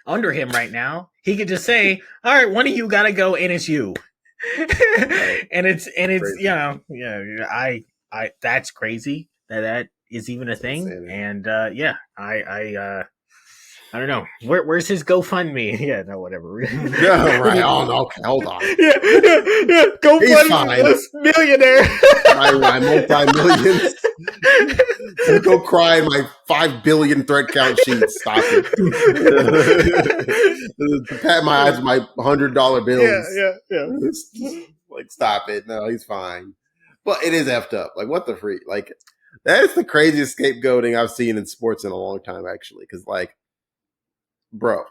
under him right now, he could just say, all right, one of you gotta go, and it's you. and it's crazy. I that's crazy that is even a thing. And I don't know. Where's his GoFundMe? Yeah, no, whatever. Yeah, right. Oh, okay, hold on. Yeah. GoFundMe was millionaire. my multi-millions. Go cry in my 5 billion thread count sheet. Stop it. Pat my eyes with my $100 bills. Yeah. Like, stop it. No, he's fine. But it is effed up. Like, what the freak? Like, that is the craziest scapegoating I've seen in sports in a long time, actually. Because, like, bro,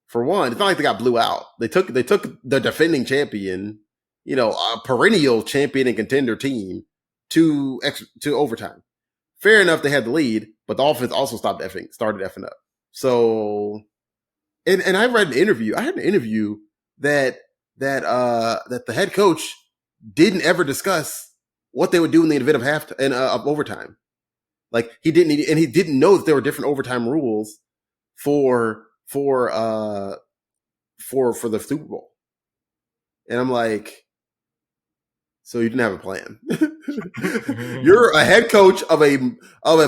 for one, it's not like they got blew out. They took the defending champion, a perennial champion and contender team to overtime. Fair enough, they had the lead, but the offense also started effing up. So, and I read an interview. I had an interview that the head coach didn't ever discuss what they would do in the event of overtime. Like he didn't know that there were different overtime rules for the Super Bowl. And I'm like, so you didn't have a plan. You're a head coach of a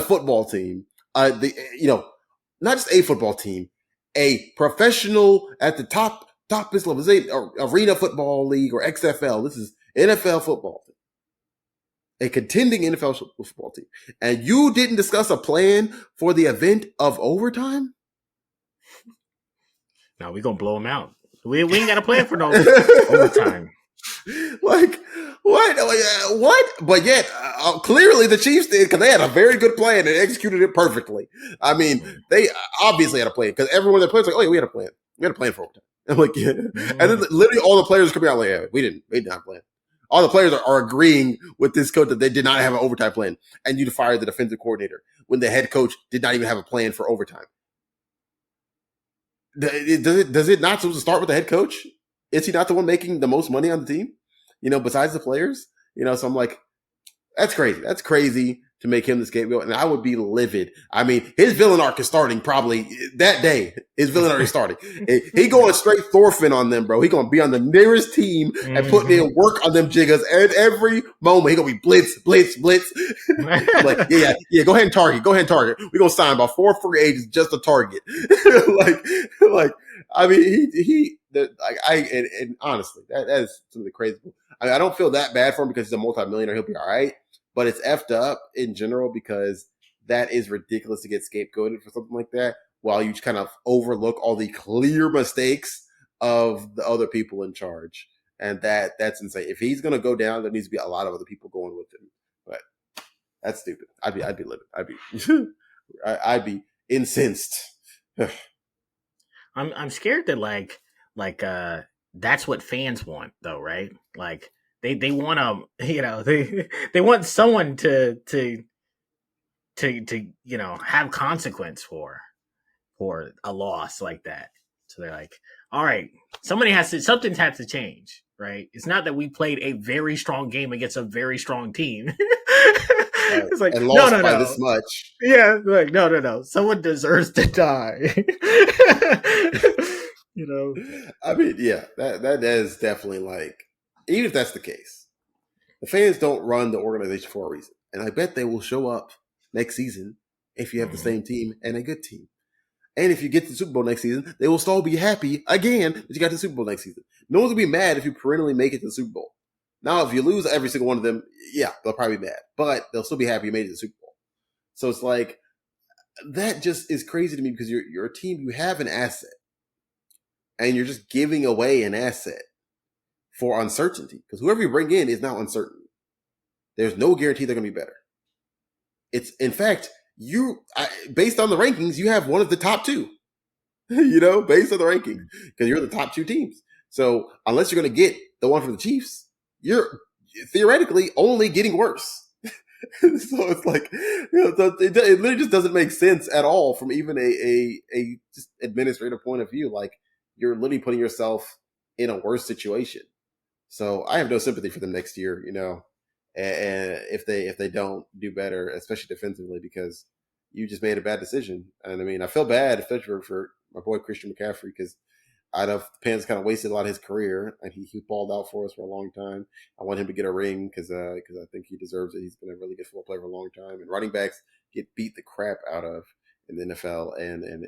football team. Not just a football team, a professional at the top level. This ain't Arena Football League or XFL. This is NFL football team. A contending NFL football team. And you didn't discuss a plan for the event of overtime? No, we're going to blow them out. We ain't got a plan for no overtime. Like, What? What? But yet, clearly the Chiefs did because they had a very good plan and executed it perfectly. I mean, they obviously had a plan because everyone that plays like, oh yeah, we had a plan. We had a plan for overtime. I'm like, yeah. And then literally all the players coming out like, yeah, we didn't have a plan. All the players are agreeing with this coach that they did not have an overtime plan, and you fired the defensive coordinator when the head coach did not even have a plan for overtime. Does it not supposed to start with the head coach? Is he not the one making the most money on the team? Besides the players? So I'm like, that's crazy. That's crazy to make him the scapegoat. And I would be livid. I mean, his villain arc is starting probably that day. His villain arc is starting. He going straight Thorfinn on them, bro. He going to be on the nearest team and putting in work on them jiggers. And every moment, he going to be blitz, blitz, blitz. Like, yeah, go ahead and target. We're going to sign about 4 free agents just to target. I mean, and honestly, that is something crazy. I don't feel that bad for him because he's a multimillionaire. He'll be all right. But it's effed up in general because that is ridiculous to get scapegoated for something like that while you kind of overlook all the clear mistakes of the other people in charge. And that's insane. If he's going to go down, there needs to be a lot of other people going with him. But that's stupid. I'd be livid. I'd be incensed. I'm scared that that's what fans want though, right? Like they want they want someone to have consequence for a loss like that. So they're like, all right, something has to change, right? It's not that we played a very strong game against a very strong team. It's like, and lost by this much. Yeah, like no. Someone deserves to die. I mean, yeah, that is definitely like, even if that's the case, the fans don't run the organization for a reason. And I bet they will show up next season if you have the same team and a good team. And if you get to the Super Bowl next season, they will still be happy again that you got to the Super Bowl next season. No one's going to be mad if you perennially make it to the Super Bowl. Now, if you lose every single one of them, yeah, they'll probably be mad. But they'll still be happy you made it to the Super Bowl. So it's like, that just is crazy to me because you're a team, you have an asset. And you're just giving away an asset for uncertainty. Because whoever you bring in is now uncertain. There's no guarantee they're going to be better. It's, in fact, based on the rankings, you have one of the top two. Based on the rankings. Because you're the top 2 teams. So unless you're going to get the one from the Chiefs, you're theoretically only getting worse. So it's like, it literally just doesn't make sense at all from even a just administrative point of view. Like, you're literally putting yourself in a worse situation. So I have no sympathy for them next year, and if they don't do better, especially defensively, because you just made a bad decision. And I mean, I feel bad, especially for my boy Christian McCaffrey, because the Pans kind of wasted a lot of his career, and he balled out for us for a long time. I want him to get a ring because I think he deserves it. He's been a really good football player for a long time, and running backs get beat the crap out of in the NFL, and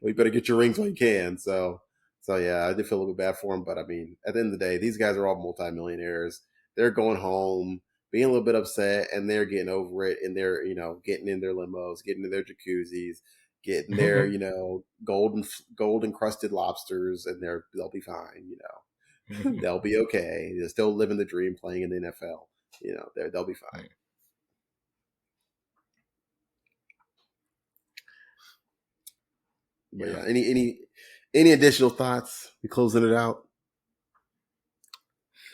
we better get your rings while you can. So yeah, I did feel a little bit bad for him, but I mean, at the end of the day, these guys are all multimillionaires. They're going home, being a little bit upset, and they're getting over it, and they're getting in their limos, getting in their jacuzzis, getting their gold encrusted lobsters, and they'll be fine. They'll be okay. They're still living the dream, playing in the NFL. They'll be fine. But yeah, any additional thoughts? We closing it out.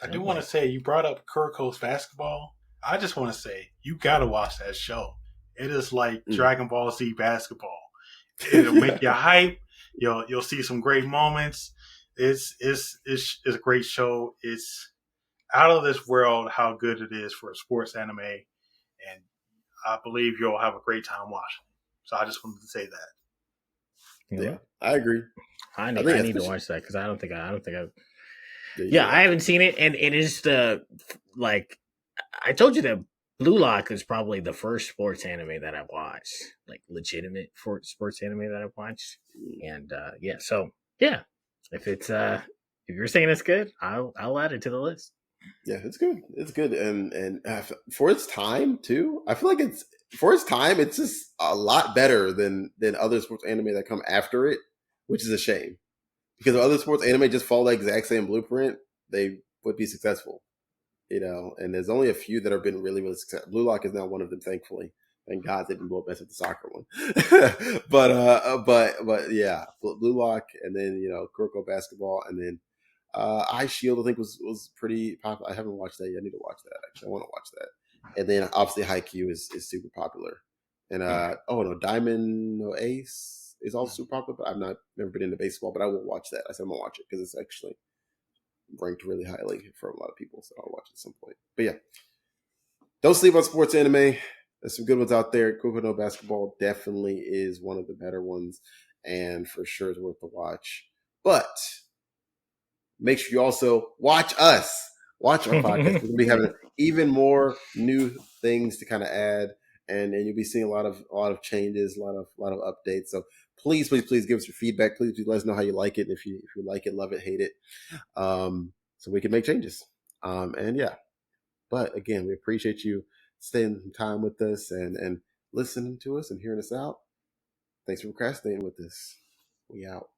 I do want to say, you brought up Kuroko's basketball. I just want to say, you got to watch that show. It is like Dragon Ball Z basketball. It'll make you hype. You'll see some great moments. It's a great show. It's out of this world how good it is for a sports anime, and I believe you'll have a great time watching. So I just wanted to say that. Yeah, I agree. I need to watch that because I don't think I've. Yeah, I haven't seen it, and it is like I told you that Blue Lock is probably the first sports anime that I've watched, like legitimate sports anime that I've watched, and if you're saying it's good, I'll add it to the list. Yeah, it's good. It's good, and for its time too, I feel like it's just a lot better than other sports anime that come after it, which is a shame. Because if other sports anime just follow the exact same blueprint, they would be successful. and there's only a few that have been really, really successful. Blue Lock is not one of them, thankfully. Thank God they didn't blow up as with the soccer one. but yeah, Blue Lock, and then Kuroko basketball, and then Eye Shield. I think was pretty popular. I haven't watched that yet. I need to watch that. Actually, I want to watch that. And then obviously Haikyuu is super popular, and oh no, Diamond no Ace is also super popular. But I've never been into baseball, but I will watch that. I said I'm gonna watch it because it's actually ranked really highly for a lot of people, so I'll watch it at some point. But yeah, don't sleep on sports anime. There's some good ones out there. Kuroko no Basketball definitely is one of the better ones, and for sure is worth the watch. But make sure you also watch us. Watch our podcast. We're gonna be having even more new things to kind of add, and you'll be seeing a lot of changes, a lot of updates. So please give us your feedback. Please let us know how you like it. If you like it, love it, hate it, so we can make changes. And yeah, but again, we appreciate you staying some time with us and listening to us and hearing us out. Thanks for procrastinating with us. We out.